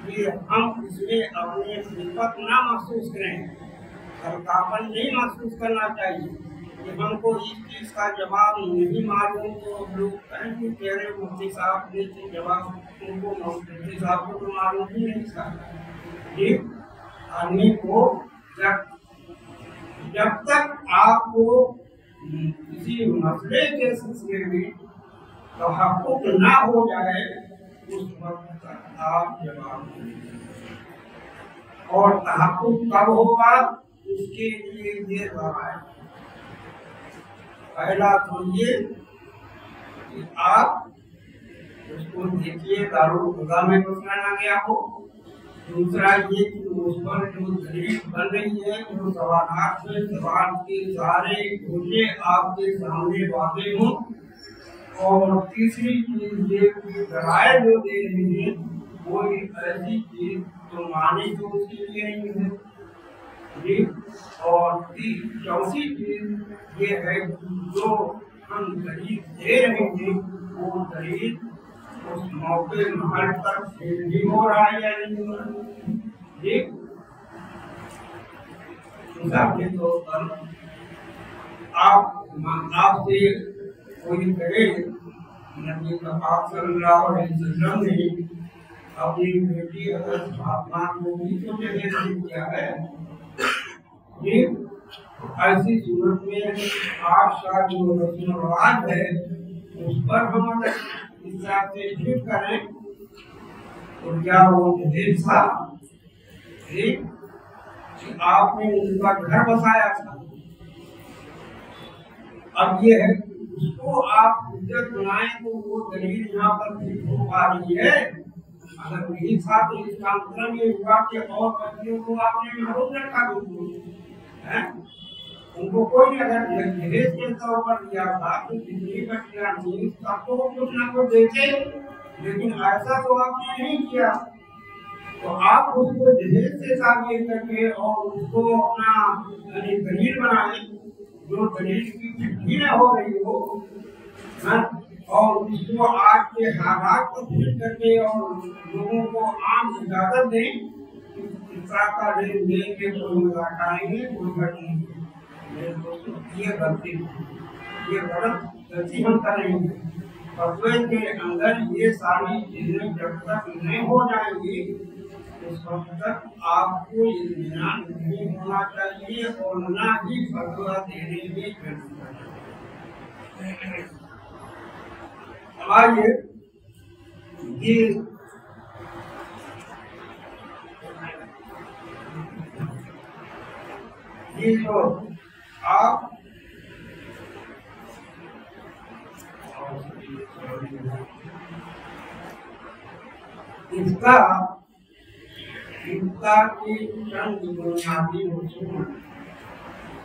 [SPEAKER 1] कि हम इसमें अपने सिफत ना महसूस करें, हल्कापन नहीं महसूस करना चाहिए कि हमको इस चीज का जवाब नहीं मालूम। तो लोग कहें कि तेरे मुफ्ती साहब ने जवाब, उनको मुफ्ती साहब को तो मालूम ही नहीं था। ठीक आदमी को जब तक आपको किसी मसले के सिलसिले में तहक़्क़ुक़ ना हो जाए उस वक्त तक आप जवाब दें। और तहक़्क़ुक़ कब होगा उसके लिए ये है, पहला तो ये कि आप उसको देखिए दारुल खुदा में मसला ना गया हो। दूसरा ये कि उस पर जो दलील बन रही है, जो सवालात में सवाल के सारे खोजे आपके सामने वाक़े हों। और तीसरी चीज ये कि दलाइल जो दे रही है वो एक ऐसी चीज तो मानी तो उसके लिए नहीं है जी। और चौथी चीज ये है जो हम दलील दे रहे हैं वो दलील उस मौके महल पर भी हो रहा है या नहीं हो रहा जी। मिसाल के तौर पर आपसे कोई कहे नबी पाक सल्लल्लाहु अलैहि वसल्लम ने अपनी बेटी अगर फातिमा को भी तो जगह दिया है, ये ऐसी सूरत में आपका जो रस्म रिवाज है उस पर हम अगर इस तरह से फिट करें तो क्या वो दहेज था? आपने उनका घर बसाया था। अब ये है उसको आप इज्जत बनाए तो वो दलील यहाँ पर फिट हो पा रही है। अगर नहीं था तो इसका मतलब ये हुआ कि और बच्चियों को आपने महरूम रखा, उनको कोई अगर दहेज के तौर पर दिया था तो जितनी बच्चियां थी सबको कुछ ना कुछ देते, लेकिन ऐसा तो आपने नहीं किया। तो आप उसको दहेज से ताबीर करके और उसको अपना दलील बनाए जो दलील की फिक्री न हो रही हो, और उसको आज के हालात को फिट करके और लोगों को आम इजाजत दें का लेन देन के कोई मजाक आएंगे कोई घट नहीं। ये गलत गलती हम कर रहे हैं। फतवे के अंदर ये सारी चीजें जब तक नहीं हो जाएंगी उस वक्त तक आपको इत्मीनान नहीं होना चाहिए और ना ही फतवा देने में जरूरत है। आइए ये जो आप इसका मक्का की चंद बुनियादी उसूल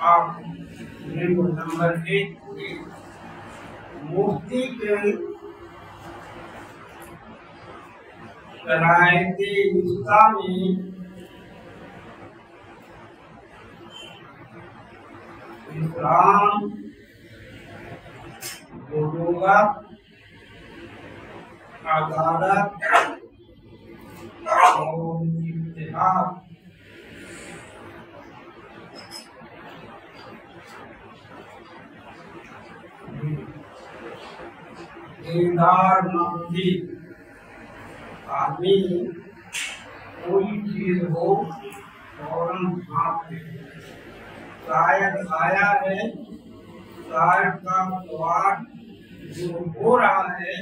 [SPEAKER 1] आप नंबर 1 मुफ्ती के शरायते इस्लामी इस्लाम बुलूगत अदालत और इत्तिहाद दीदार मंदी आदमी कोई चीज हो फौरन भाप दे। शायद आया है, शायद का स्वाद जो हो रहा है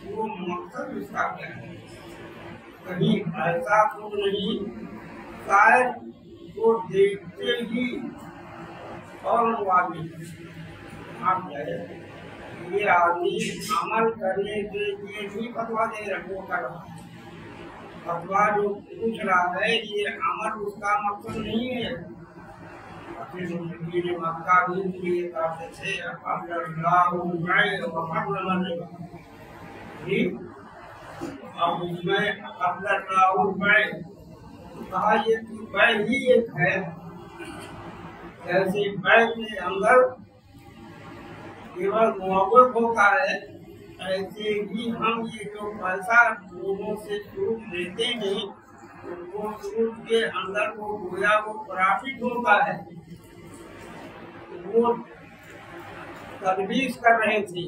[SPEAKER 1] वो मकसद उसका क्या है, कहीं ऐसा तो नहीं शायद वो देखते ही फौरन वादी भाप जाए। ये आदमी अमल करने के लिए भी फतवा दे रखो कर रहा है। फतवा जो पूछ रहा है ये अमल उसका मकसद नहीं है। अपने जिंदगी में मक्का भी लिए करते थे अब उसमें कहा ये बै ही एक है। जैसे बै के अंदर केवल मुआवज होता है, ऐसे ही हम ये जो पैसा लोगों से सूद लेते हैं वो सूद के अंदर वो गोया वो प्रॉफिट होता है, वो तदबीर कर रहे थे,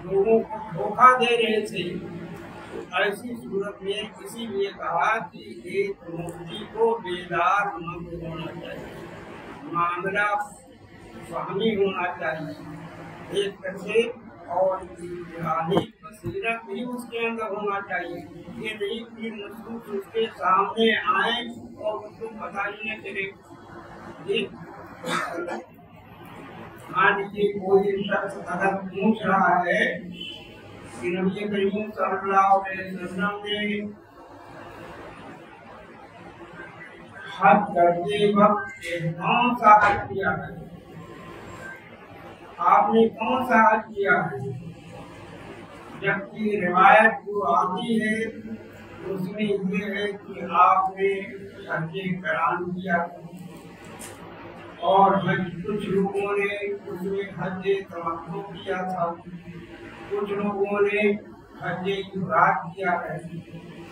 [SPEAKER 1] लोगों को धोखा दे रहे थे। तो ऐसी सूरत में इसीलिए कहा कि एक मुफ्ती को बेदार मत होना चाहिए, मामला फहमी होना चाहिए एक तरह, और बसीरत भी उसके अंदर होना चाहिए। ये नहीं कि नसूस उसके सामने आए और उसको पता ही न चले। मान लीजिए कोई शख्स अगर पूछ रहा है कि नबी करीम सल्लल्लाहु अलैहि वसल्लम ने हज करते वक्त कौन सा हज किया है, आपने कौन सा हज किया है, जबकि रिवायत जो आती है उसमें ये है कि आपने हज करान किया और हज कुछ लोगों ने उसमें हज तमत्तु किया था, कुछ लोगों ने हज इफराद किया है,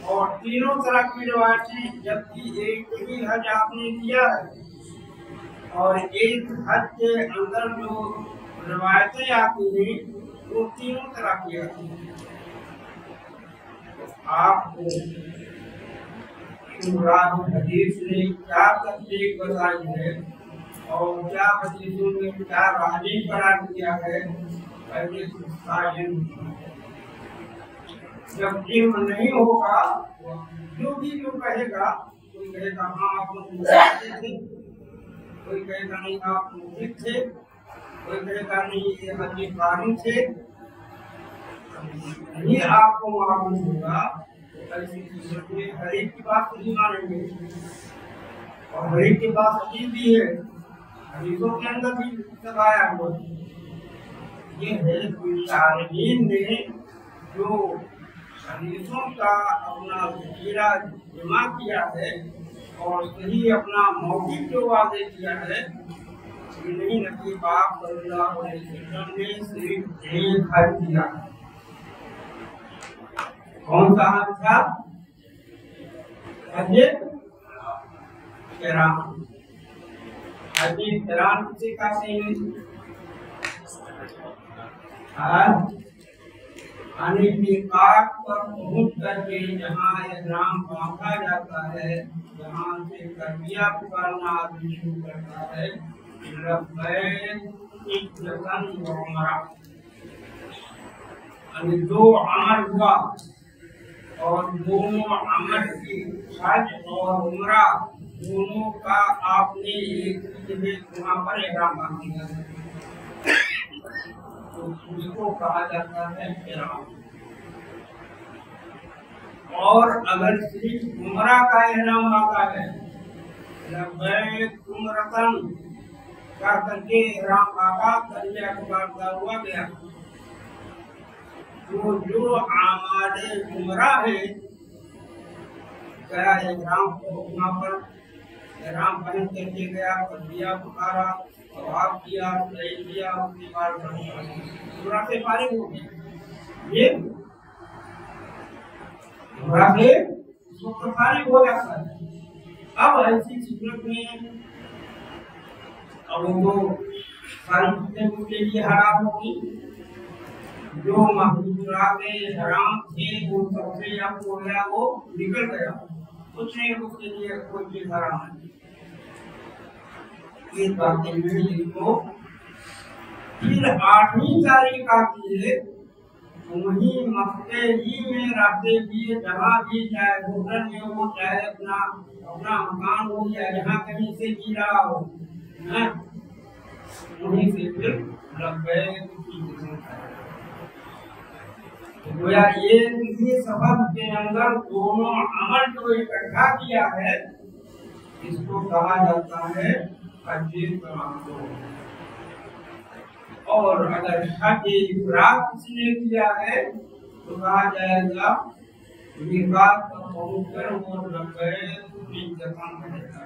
[SPEAKER 1] और तीनों तरह की रिवायतें, जबकि एक ही हज आपने किया है और एक हज के अंदर जो रिवायतें आती हैं वो तीनों तरह की आती हैं। आपको हदीस ने क्या तस्दीक बताई है और क्या हदीसों में क्या राजी करार किया है, पहले जब इल्म नहीं होगा जो भी जो कहेगा, कोई कहेगा हाँ आप थे, कोई कहेगा नहीं आप मुफिद थे, कोई कहेगा नहीं ये हज कानून थे, नहीं आपको मालूम होगा तो ऐसी सूरत में हर एक की बात नहीं मानेंगे। और हर एक की बात सही भी है, हदीसों के अंदर भी बताया हुआ है। ये है शारहीन ने जो हदीसों का अपना ज़खीरा जमा किया है और सही अपना मौक़िफ़ जो वाज़ेह किया है, ये नहीं नबी पाक सल्लल्लाहु अलैहि वसल्लम ने सिर्फ एक हज किया। कौन सा हज था? हज क़िरान। हज क़िरान किसे कहते हैं? मीक़ात पर पहुँच करके जहाँ इहराम बांधा जाता है, जहाँ से तलबिया पुकारना आदमी शुरू करता है, दो अमल हुआ और दोनों अमल की हज और उम्रा दोनों का आपने एक वहाँ पर इहराम बांध दिया, तो उसको कहा जाता है क़िरान। और अगर श्री उमरा का एहराम आता है, लब्बैक उमरतन का करके एहराम बाबा तलबिया के बाद हुआ गया, तो जो आमादे उमरा है गया एहराम को वहाँ पर एहराम पहन करके गया, तलबिया पुकारा, तवाफ किया, सही किया, उसके बाद उमरा से फारिग हो गया। ये उमरा से फारिग हो जाता है। अब ऐसी सूरत में अब वो सारी चीजें उसके लिए हराम होगी, जो महजूरात हराम थे वो सबसे अब हो गया, वो निकल गया, कुछ नहीं उसके लिए कोई चीज हराम नहीं। ये बातें मिली को फिर 8वीं तारीख आती है, वही मक्के ही में रहते हुए जहाँ भी चाहे होटल में हो, चाहे अपना मकान हो या जहाँ कहीं से गिरा हो, वहीं से फिर गोया ये सबब के अंदर दोनों अमल को इकट्ठा किया है, इसको कहा जाता है हज्जे तमत्तु। और अगर हज इफराद किसने किया है तो कहा जाएगा मिकात पर पहुंचकर वो लब्बैक इज्जतन करेगा।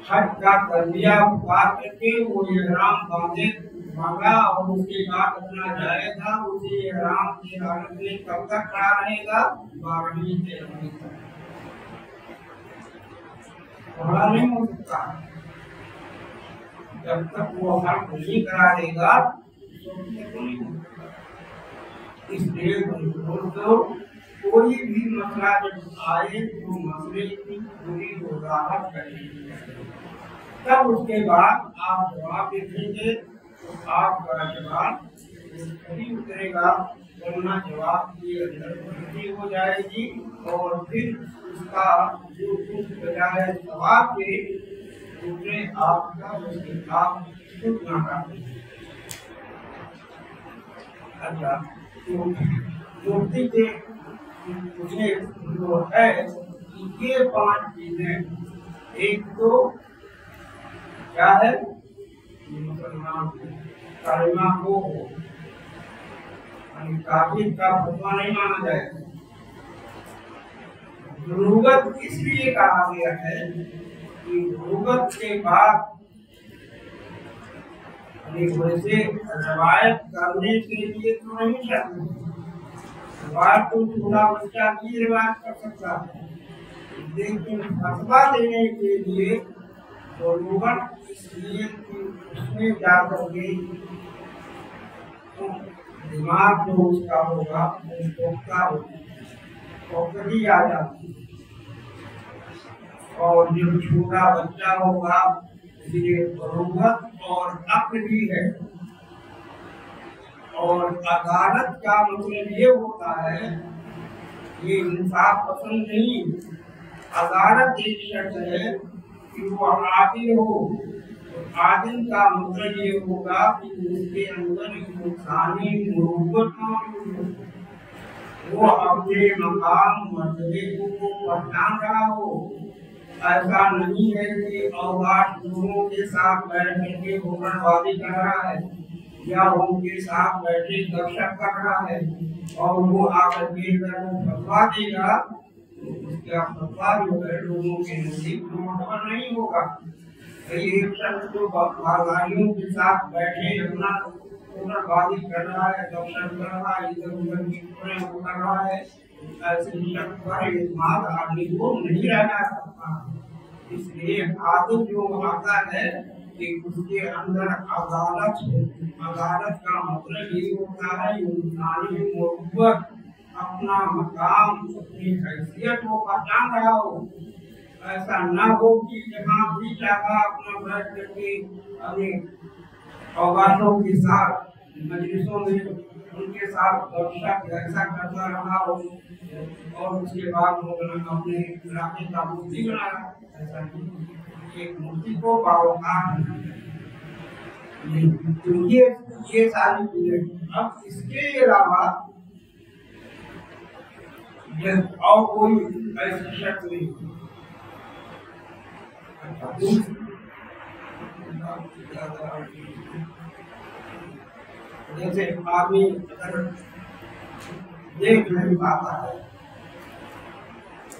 [SPEAKER 1] हज का तलबिया पुकार करके वो इहराम मांगा और उसके बाद अपना जाएगा, उसी इहराम की हालत में कब तक खड़ा रहेगा? 12वीं 13वीं तक खड़ा नहीं हो सकता। जब तक वो हज नहीं करा देगा इसलिए दोस्तों कोई भी मसला जब आए तो मसले की पूरी वजाहत करेंगे, तब उसके बाद आप जवाब देखेंगे तो आपका जवाब सही उतरेगा, वरना जवाब के अंदर गलती हो जाएगी और फिर उसका जो कुछ बजाय जवाब के दूसरे आपका आप खुद ना करें। अच्छा, तो मूर्ति के मुझे जो है ये 5 चीजें, एक तो क्या है मुसलमान कलमा को काफिर का फतवा नहीं माना जाएगा। ज़रूरत इसलिए कहा गया है कि ज़रूरत के बाद वैसे रवायत करने के लिए तो नहीं चाहिए, रवायत तो छोटा बच्चा भी रवायत कर सकता है, लेकिन फतवा देने के लिए ज़रूरत इसलिए कि उसमें जाकर के दिमाग जो उसका होगा वो कभी आ जाती है, और जो छोटा बच्चा होगा इसलिए ज़रूरत और अक्ल भी है। और अदालत का मतलब ये होता है, ये इंसाफ पसंद नहीं, अदालत एक शर्त है कि वो आदिल हो। तो आदिल का मतलब ये होगा कि उसके अंदर इंसानी मुरुव्वत मौजूद हो, वो अपने मकाम मर्तबे को पहचान रहा हो। ऐसा नहीं है कि औगात लोगों के साथ बैठ करके हुक्मरानी कर रहा है या उनके साथ बैठे दर्शक कर रहा है और वो आकर के फतवा देगा तो उसका फतवा जो है लोगों के नजदीक मोहतबर नहीं होगा। एक शख्स जो बागानियों के साथ बैठे अपना हुक्मरानी कर रहा है, दर्शक कर रहा है, इधर उधर की वो कर रहा है, ऐसे शख्स पर इस्तेमाल आदमी को नहीं रहना सकता। इसलिए आदत जो आता है कि उसके अंदर अदालत का मतलब ये होता है इंसानी मुरुव्वत, अपना मकाम अपनी हैसियत को पहचान रहा हो। ऐसा न हो कि जहाँ भी चाहा अपना बैठ करके अपने औगातों के साथ मजलिसों में उनके साथ दर्शक ऐसा करता रहा हो और उसके बाद वो अपने इलाके का मूर्ति बनाया। ऐसा नहीं, एक मूर्ति को बावकार तो ये सारी चीजें। अब इसके अलावा ये और कोई ऐसी शर्त नहीं। जैसे आदमी अगर देख नहीं पाता है,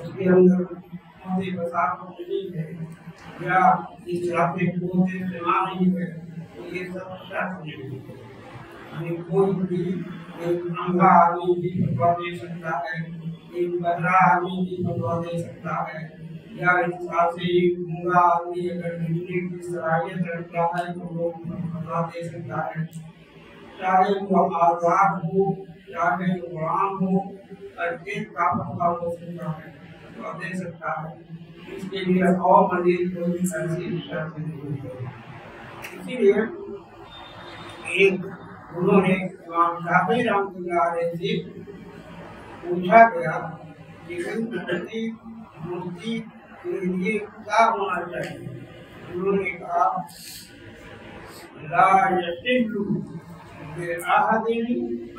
[SPEAKER 1] उसके अंदर कौन-सी बसात नहीं है या इस तरह से कौन-सी इस्तेमाल नहीं है, तो ये सब शर्त नहीं है। कोई भी एक अंधा आदमी भी फतवा दे सकता है, एक बहरा आदमी भी फतवा दे सकता है, या इस तरह से गूंगा आदमी अगर हिंदी की सलाहियत रखता है तो वो फतवा दे सकता है। चाहे वो आजाद हो, चाहे गुलाम हो, हर एक का फतवा हो सकता है, फतवा दे सकता है। इसके लिए और मजीद कोई ऐसी शर्त नहीं है। इसीलिए एक उन्होंने इमाम शाफी रहमतुल्लाह अलैहि से पूछा गया कि गणपति मूर्ति के लिए क्या होना चाहिए। उन्होंने कहा ला यसिल्लु बिअहदिन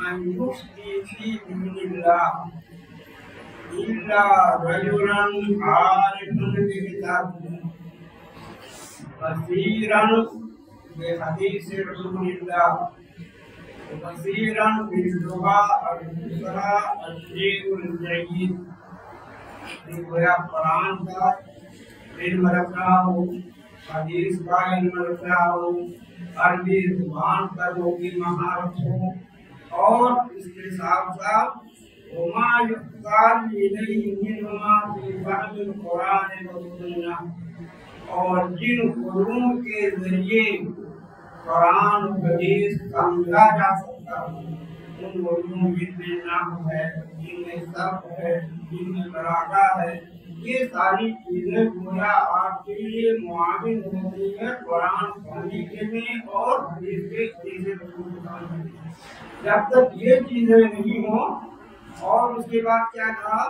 [SPEAKER 1] अन युफ्ती फी दीनिल्लाह इल्ला रजुलन आरिफुन बिकिताबिल्लाह बसीरन बिहदीस रसूलिल्लाह बसीरन बिलुगा अल-मुसरा अल-शेरुल जय्यिद। गोया कुरान का इल्म रखना हो, हदीस का इल्म रखना हो, अरबी जुबान पर जो की महारत हो, और इसके साथ साथ वमा युक्ताल इलैहि मिनमा फी फहमिल कुरान व सुन्नह, और जिन उलूम के जरिए कुरान हदीस समझा जा सकता है, उन उलूम जिनमें नाहव है, जिनमें सर्फ है, जिनमें बलागा है, ये सारी चीजें गोया आपके लिए मुआविन होती है कुरान पढ़ने में और हदीस के चीजें। जब तक ये चीजें नहीं हो, और उसके बाद क्या कहा,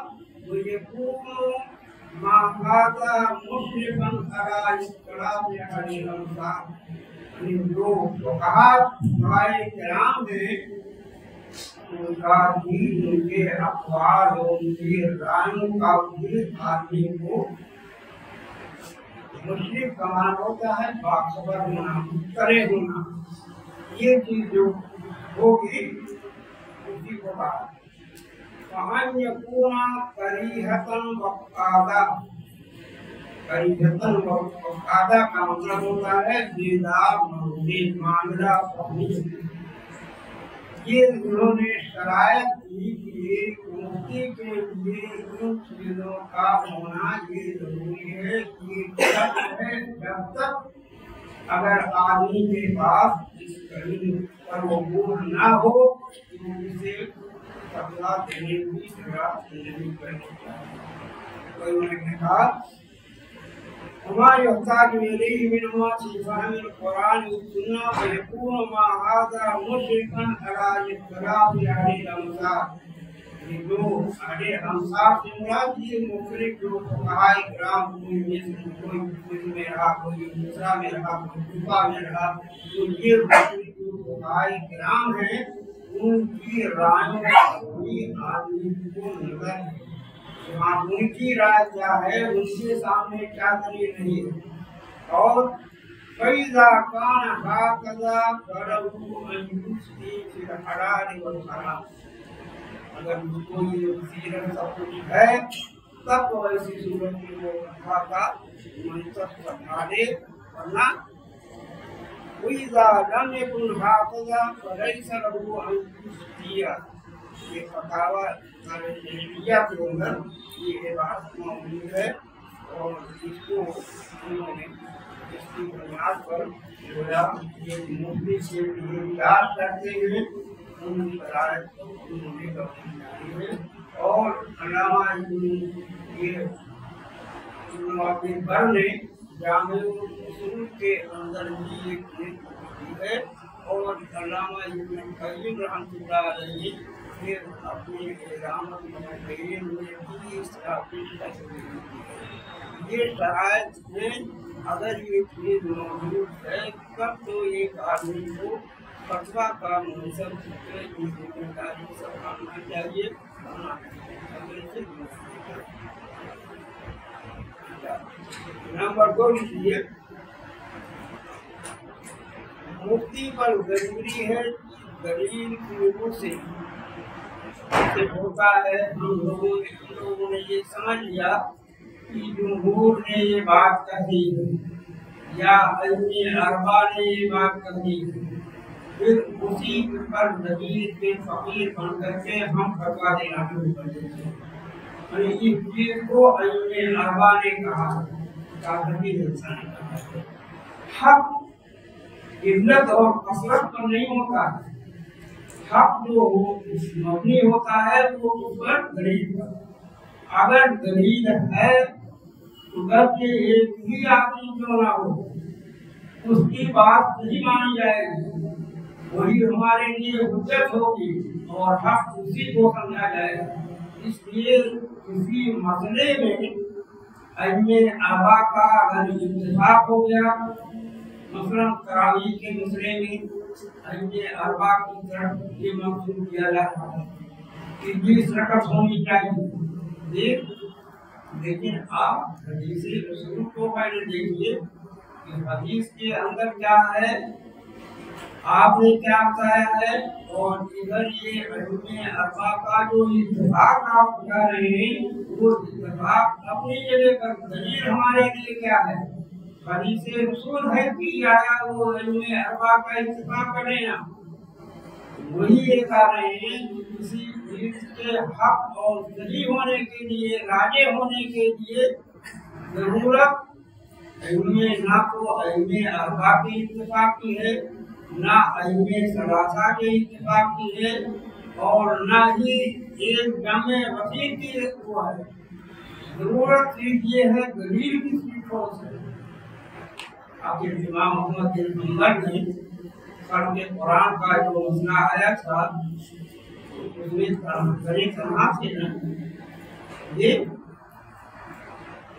[SPEAKER 1] तो ये पूर्ण माहादा मुशरिफन अला इस्तिलाफ अल-अंसार, जो फुक़हा किराम हैं उनका भी, उनके अक़वाल और उनकी रायों का भी आदमी को मुशरिक का माना होता है बाखबर होना, करे होना। ये चीज जो होगी उसी को कहा फहन यकूना करीहतन वक़ादा। करीहतन वक़ादा का मतलब होता है दीदार मौजूद मामला पहुँच। ये उन्होंने शरायत दी कि मुक्ति के लिए इन चीजों का होना ये जरूरी है कि जब तक अगर आदमी के पास इस करीब पर वो गुण न हो तो उसे फतवा देने की जरूरत नहीं पड़ती। तो उन्होंने कहा हमारे उस्ताद इलैहि मिनमा फी फहमिल कुरान व सुन्नह व यकूनु मा हाज़ा मुशरिकन अला इख्तिलाफ अल-अंसार। ये जो अहले अंसार से मुराद ये मुशरिक जो फुक़हा किराम, कोई में रहा, कोई दूसरा में रहा, कोई कूफा में रहा, तो ये मुशरिक जो फुक़हा किराम हैं उनकी रायों कोई आदमी को नजर है। हाँ, उनकी राय क्या है, उनके सामने क्या दलील नहीं है। और फैज़ा कान हाकज़ा फलहु अन युफ्ती फिल हलाल वल हराम। अगर उसको ये सीरत सब कुछ है तब तो ऐसी सूरत में वो फतवा का मंतक बता दे, वरना फैज़ा लम यकुन हाकज़ा फलैसा लहु अन युफ्तिया। ये फतवा के अंदर ये बात मौजूद है, और इसको उन्होंने इसकी बुनियाद पर गोया ये मुफ्ती से याद करते हुए उनकी रायत को उन्होंने कबूल की है। और अल्लामा ये अपने बर ने जामिउल उसूल के अंदर भी एक लिखी है, और अल्लामा इब्न क़य्यिम रहमतुल्लाह अलैहि फिर अपने इलामत में भी इस तरह की ये शरायत में अगर ये चीज मौजूद है तब तो एक आदमी को पटवा का सब करना चाहिए। नंबर 2 लिखिए, मुक्ति पर जरूरी है दलील लोगों से होता है। हम लोगों ने ये समझ लिया कि जमहूर ने ये बात कही या अल्लाह अरबा ने ये बात कही, फिर उसी पर दलील के फकीर बन करके हम फतवा देना शुरू कर देते हैं। इस चीज को अल्लाह अरबा ने कहा, हक इज्जत और कसरत पर नहीं होता है। हक जो मबनी होता है वो उस पर दलील पर। अगर दलील है तो घर के एक ही आदमी क्यों ना हो, उसकी बात नहीं मानी जाएगी, वही हमारे लिए हुज्जत होगी और हक उसी को समझा जाएगा। इसलिए किसी मसले में अजमेर अरबा का अगर इत्तेफाक हो गया, मसलन तरावी के मसले में अजमेर अरबा की तरफ ये मंसूब किया जाता है कि 20 रकअत होनी चाहिए। लेकिन आप हदीस रसूल को पहले देखिए कि हदीस के अंदर क्या है, आपने क्या बताया है, और इधर ये अजमेर अरबा का जो इत्तेफाक आप बता रहे हैं वो इत्तेफाक अपनी जगह पर दलील हमारे लिए क्या है, हदीस रसूल है कि आया वो अजमेर अरबा का इत्तेफाक बनेगा। वही ये कह रहे हैं कि किसी चीज के हक और सही होने के लिए, राजे होने के लिए जरूरत ना तो अजमेर अरबा के इत्तेफाक की है, ना अजमेर सलासा के इत्तेफाक की है, और ना ही एक जमे वसीर की वो है। जरूरत चीज ये है दलील किसकी ठोस है। आखिर इमाम मोहम्मद बिन हम्बल ने के कुरान का जो मसला आया था उसमें कहाँ से ना ये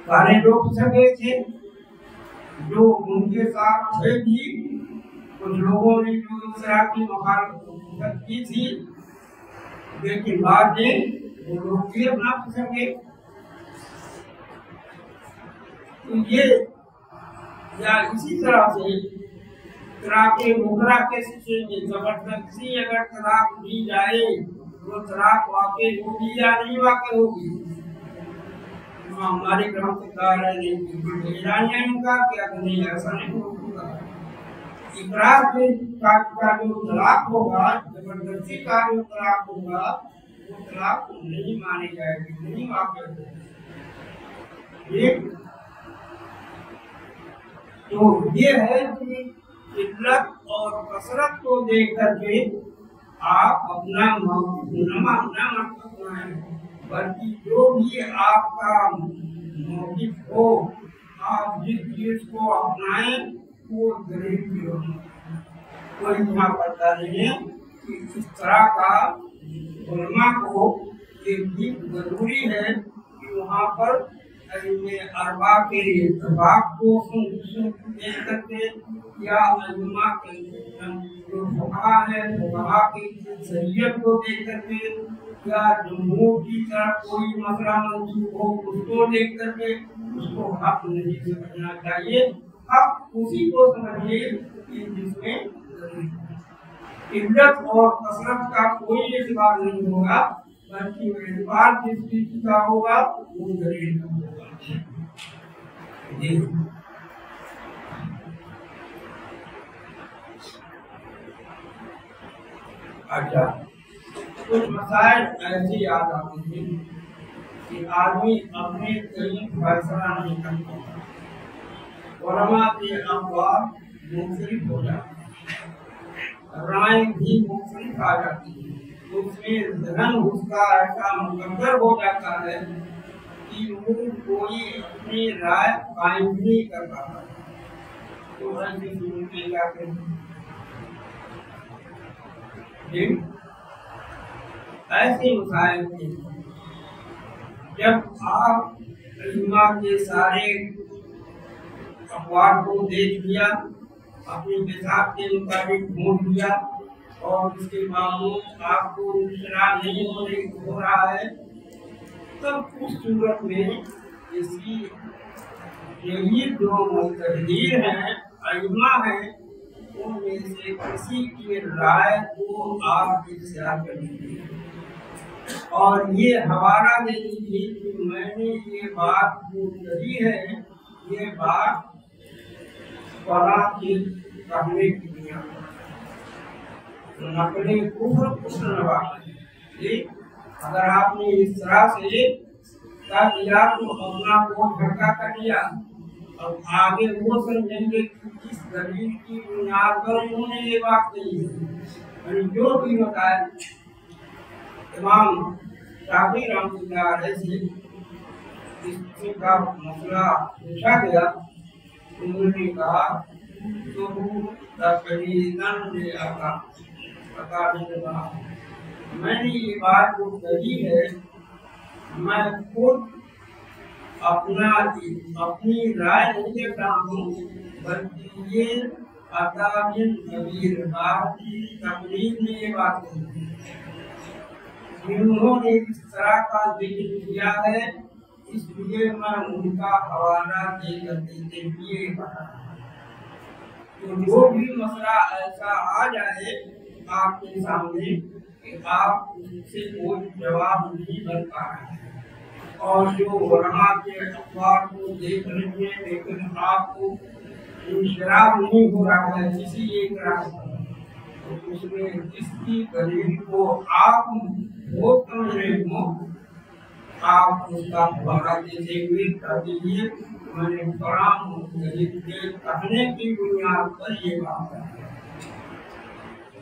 [SPEAKER 1] सारे लोग सके थे जो उनके साथ थे भी, कुछ लोगों ने जो इस तरह की मुखालफत की थी, लेकिन बाद में वो लोग भी अपना सके। तो ये या इसी तरह से के मुकरा के शिक्षे में जबरदस्ती अगर तलाक दी जाए तो तलाक वाकई होगी या नहीं वाकई होगी। हमारे ग्रंथ इनका क्या नहीं, ऐसा नहीं होगा। इकरार का जो तलाक होगा, जबरदस्ती का जो तलाक होगा, वो तलाक नहीं मानी जाएगी, नहीं वाकई होगी। तो ये है कि इज्जत और कसरत को देख करके आप अपना मत अपनाएं, बल्कि जो भी आपका मौक़िफ़ हो, आप जिस चीज को अपनाएं वो दलील की हो। कोई यहाँ पता नहीं है कि इस तरह का उलमा को ये भी जरूरी है कि वहाँ पर अरबा के इत्तेफाक को देख करके या अइम्मा के जो फुक़हा है, फुक़हा की शरीयत को देख करके या जमहूर की तरफ कोई मसला मंसूब हो उसको देख करके उसको हक नहीं समझना चाहिए। हक उसी को समझिए कि जिसमें इज्जत और कसरत का कोई एतबार नहीं होगा, बल्कि एतबार जिस चीज का होगा वो दलील का होगा। अच्छा, कुछ मसाइल ऐसे याद आते हैं कि आदमी अपने कहीं फैसला नहीं कर पाता, उलमा के अक़वाल मुख्तलिफ हो जाते हैं, राय भी मुख्तलिफ आ जाती है, उसमें ज़हन उसका ऐसा मुकद्दर हो जाता है कि वो कोई अपनी राय कायम नहीं कर पाता। तो ऐसी सूरत में क्या करें? ऐसे मसाइल थे जब आप इल्मा के सारे अखबार को देख लिया, अपनी मिजाज के मुताबिक ढूंढ लिया, और उसके बावजूद आपको निशरा नहीं हो रहा है, तब उस सूरत में इसकी यही जो मुतहदीर हैं, अइम्मा हैं, उनमें से किसी की राय को आप इख्तियार कर लीजिए और ये हवाला दे दीजिए कि मैंने ये बात जो कही है, ये बात फलां की कहने की बुनियाद नकले कुफ्र। अगर आपने इस तरह से कह दिया तो अपना को धक्का कर लिया, अब आगे वो समझेंगे कि किस दलील की बुनियाद पर उन्होंने ये बात कही है। जो भी बताए इमाम शाफी रहमतुल्लाह अलैह से इसका मसला पूछा गया, उन्होंने कहा तो मैंने ये बात जो कही है, मैं खुद अपनी राय नहीं देता हूँ, बल्कि ये अता बिन कबीर की तकरीर में ये बात कही। उन्होंने इस तरह का जिक्र किया है, इसलिए मैं उनका हवाला देकर देते हुए कहा। तो जो भी मसला ऐसा आ जाए आपके सामने कि आप उससे कोई जवाब नहीं बन पा रहे हैं, और जो उलमा के अखबार को देख रहे हैं लेकिन आपको इंशराफ नहीं हो रहा है किसी एक राय पर, तो उसमें जिसकी दलील को आप वो समझ रहे हो, आप उसका हवाला देते हुए कर दीजिए मैंने फलां दलील के कहने की बुनियाद पर ये बात है।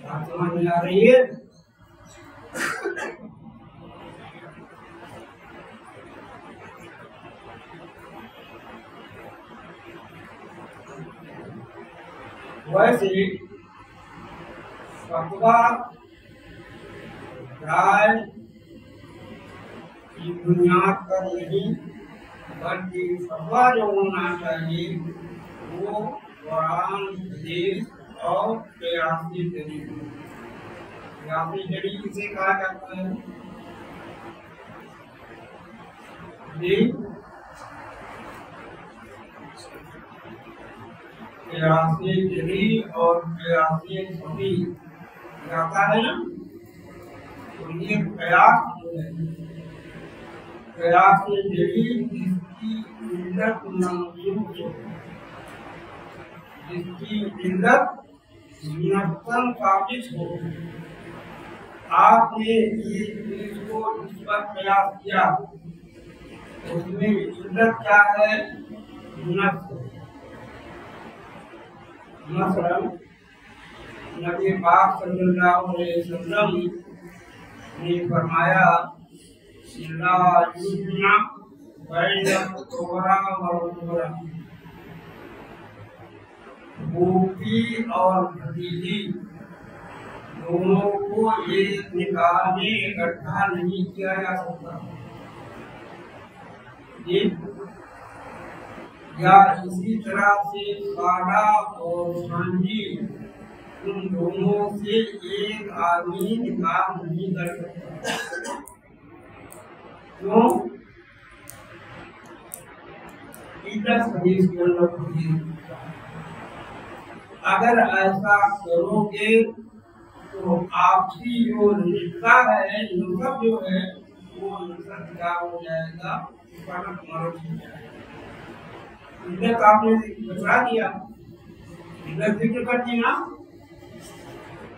[SPEAKER 1] समझ में आ रही है? वैसे फतवा राय की बुनियाद पर नहीं, बल्कि फतवा जो होना चाहिए वो कुरान हदीस और क़यासी दलील। क़यासी दलील किसे कहा जाता है? क़यासी दलील और क़यासी सही जाता है ना, तो ये क़यास क़यासी दलील जिसकी इल्लत मंसूस हो, जिसकी इल्लत नक्सन साबित हो। आपने ये चीज को इस पर क़यास किया, उसमें इल्लत क्या है? नक्स। मसलन नबी पाक सल्लल्लाहु अलैहि वसल्लम ने फरमाया ला युजना बैन तोरा व फूफी और भतीजी दोनों को ये निकाह में इकट्ठा नहीं किया जा सकता। या इसी तरह से काला और सांझी उन दोनों से एक आदमी निकाह नहीं कर सकता। क्यों? अगर ऐसा करोगे तो आपसी जो रिश्ता है, नसब जो है, वो नसब क्या हो जाएगा? फर्क मर्द हो जाएगा। इल्लत आपने बता दिया, इल्लत जिक्र कर दी ना।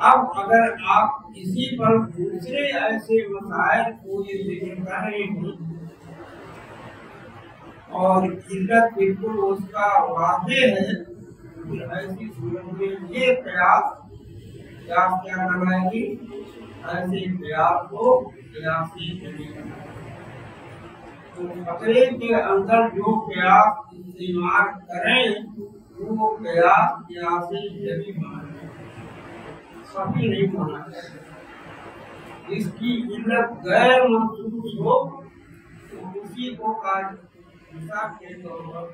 [SPEAKER 1] अब अगर आप इसी पर दूसरे ऐसे मसाइल को ये जिक्र कर रहे हैं और इल्लत बिल्कुल उसका वादे है, फिर ऐसी सूरत में ये प्रयास क्या करवाएगी? ऐसे प्रयास को प्रयासी दलील। तो फतरे के अंदर जो प्रयास इस्तेमाल करें वो प्रयास प्रयासी दलील माने, सभी नहीं होना चाहिए। इसकी इल्लत गैर महसूस हो तो उसी को मिसाल के तौर पर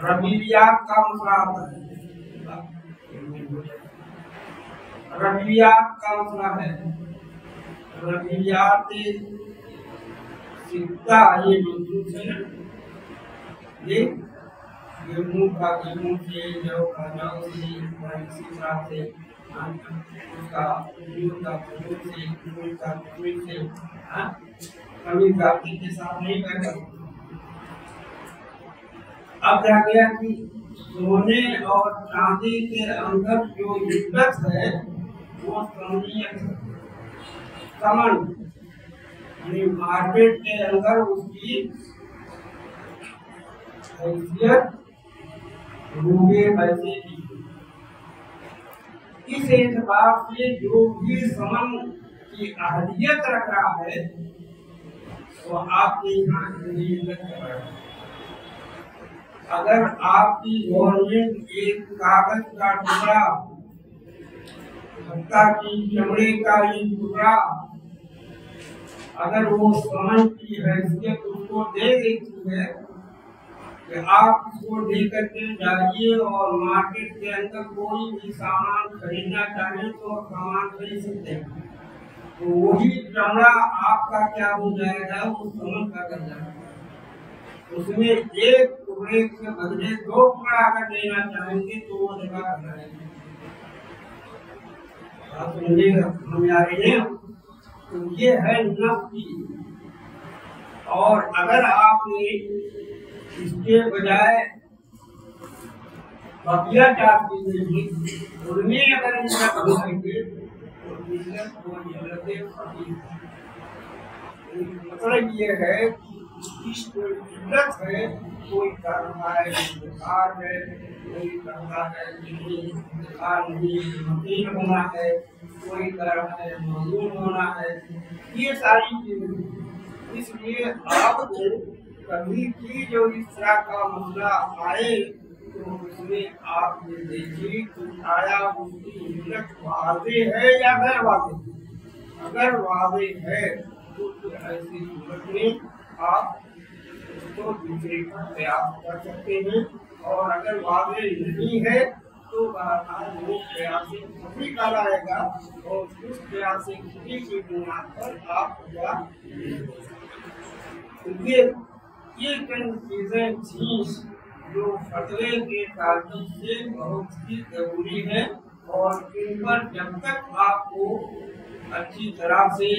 [SPEAKER 1] रबीयात का मसला आता है। रवियात का मतलब है रवियात सीता, ये बिल्कुल से ये गेहूं का गेहूं से, जौ का जौ से, इसी तरह से उसका फूल का फूल से, फूल का फूल से, कभी जाति के साथ नहीं बैठा। अब रह गया कि सोने और चांदी के अंदर जो इज्जत है वो समन, मार्केट के अंदर उसकी हैसियत रूपये पैसे की। इस एतबार से जो भी समन की अहलियत रख रहा है वो आपके यहाँ इज्जत कर रहा है। अगर आपकी गवर्नमेंट एक कागज का टुकड़ा, भत्ता की चमड़े का एक टुकड़ा, अगर वो समन की हैसियत उसको दे देती है कि आप इसको ले करके जाइए और मार्केट के अंदर कोई भी सामान खरीदना चाहे तो सामान खरीद सकते हैं, तो वही चमड़ा आपका क्या हो जाएगा, वो समन का कर जाएगा। उसमें एक टुकड़े के बदले 2 टुकड़ा अगर लेना चाहेंगे तो वो जगह करना है। आप समझिएगा, हम आ रही है। तो ये है नफ्सी। और अगर आपने इसके बजाय बकिया 4 चीजें उनमें अगर इनका करेंगे तो बिजनेस मतलब ये है कि इज्जत है, कोई कर रहा है बेकार है, कोई करता है बेकार नहीं, वकील होना है, कोई कर रहा है मजदूर होना है, ये सारी चीजें। इसलिए आपको कभी भी जो इस तरह का मसला आए तो उसमें आप ये देखिए कि आया उसकी इज्जत वाज़े है या गैर वाज़े। अगर वाज़े है तो ऐसी सूरत में आप उसको दूसरे का प्रयास कर सकते हैं, और अगर वाज़े नहीं है तो वो प्रयास खुद डालाएगा और उस प्रयास खुदी की बुनियाद पर आप ये कई चीजें थी जो फतवे के ताल्लुक से बहुत ही जरूरी है, और इन पर जब तक आपको अच्छी तरह से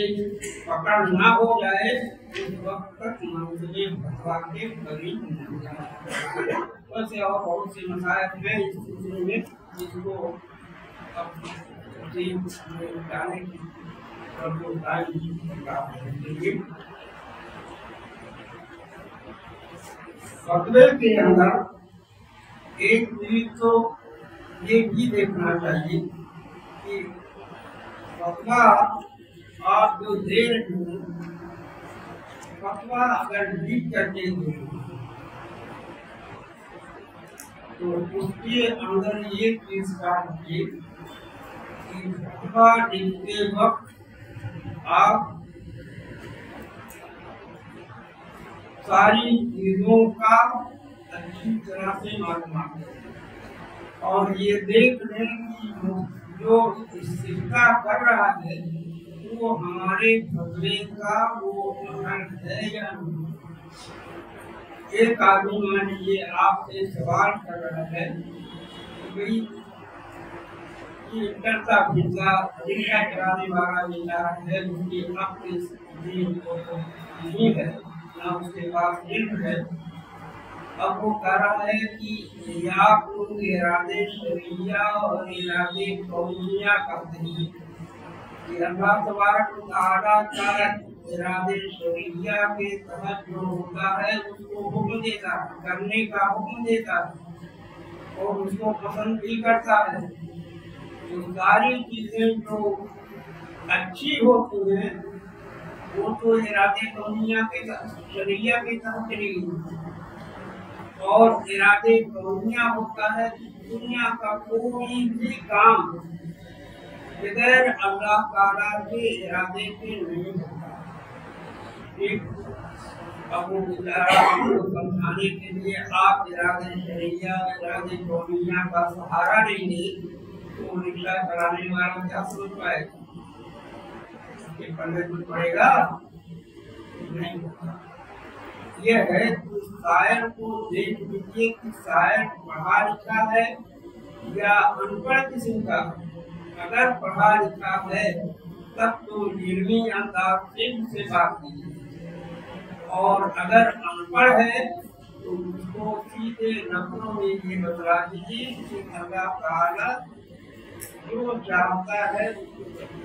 [SPEAKER 1] पकड़ ना हो जाए उस वक्त तक मंजिले फतवा के करीब नहीं जाए। वैसे और बहुत सी मसाइल हैं इस सिलसिले में जिसको अब जाने की फतवे के अंदर एक चीज तो ये भी देखना चाहिए कि फतवा आप जो दे रहे हैं, फतवा अगर लिख करके दे तो उसके अंदर ये चीज काटिए कि फतवा लिखते वक्त आप सारी चीजों का अच्छी तरह से मालूमात करें और ये देख लें कि जो सिक्का कर रहा है वो हमारे फतवे का वो अमल है या नहीं। एक आदमी मान लीजिए आपसे सवाल कर रहा है कि भाई डरता फिरता रिक्शा चलाने वाला बेटा है, उसकी अपनी नहीं है ना उसके पास इल्म है। अब वो कह रहा है कि आप लोग इरादे शरिया और इरादे कौनिया करते हैं कि अल्लाह तबारक व तआला का इरादे शरिया के तहत जो होता है उसको हुक्म देता है, करने का हुक्म देता है और उसको पसंद भी करता है। तो सारी चीजें जो अच्छी होती हैं वो तो इरादे कौनिया के शरिया के तहत चली गई, और इरादे कौनिया होता है कि दुनिया का कोई भी काम बगैर अल्लाह ताला के इरादे के नहीं होता। अब वो समझाने के लिए आप इरादे शरिया इरादे कौनिया का सहारा लेंगे तो रिक्शा चलाने वाला क्या सोच पाएगा? ये पढ़ने कुछ पड़ेगा नहीं होगा। ये है कि शायर को देख लीजिए कि शायर पढ़ा लिखा है या अनपढ़ किस्म का। अगर पढ़ा लिखा है तब तो निर्मी अंदाज से उससे बात कीजिए, और अगर अनपढ़ है तो उसको सीधे नंबरों में ये बतला दीजिए कि अल्लाह ताला जो चाहता है उसको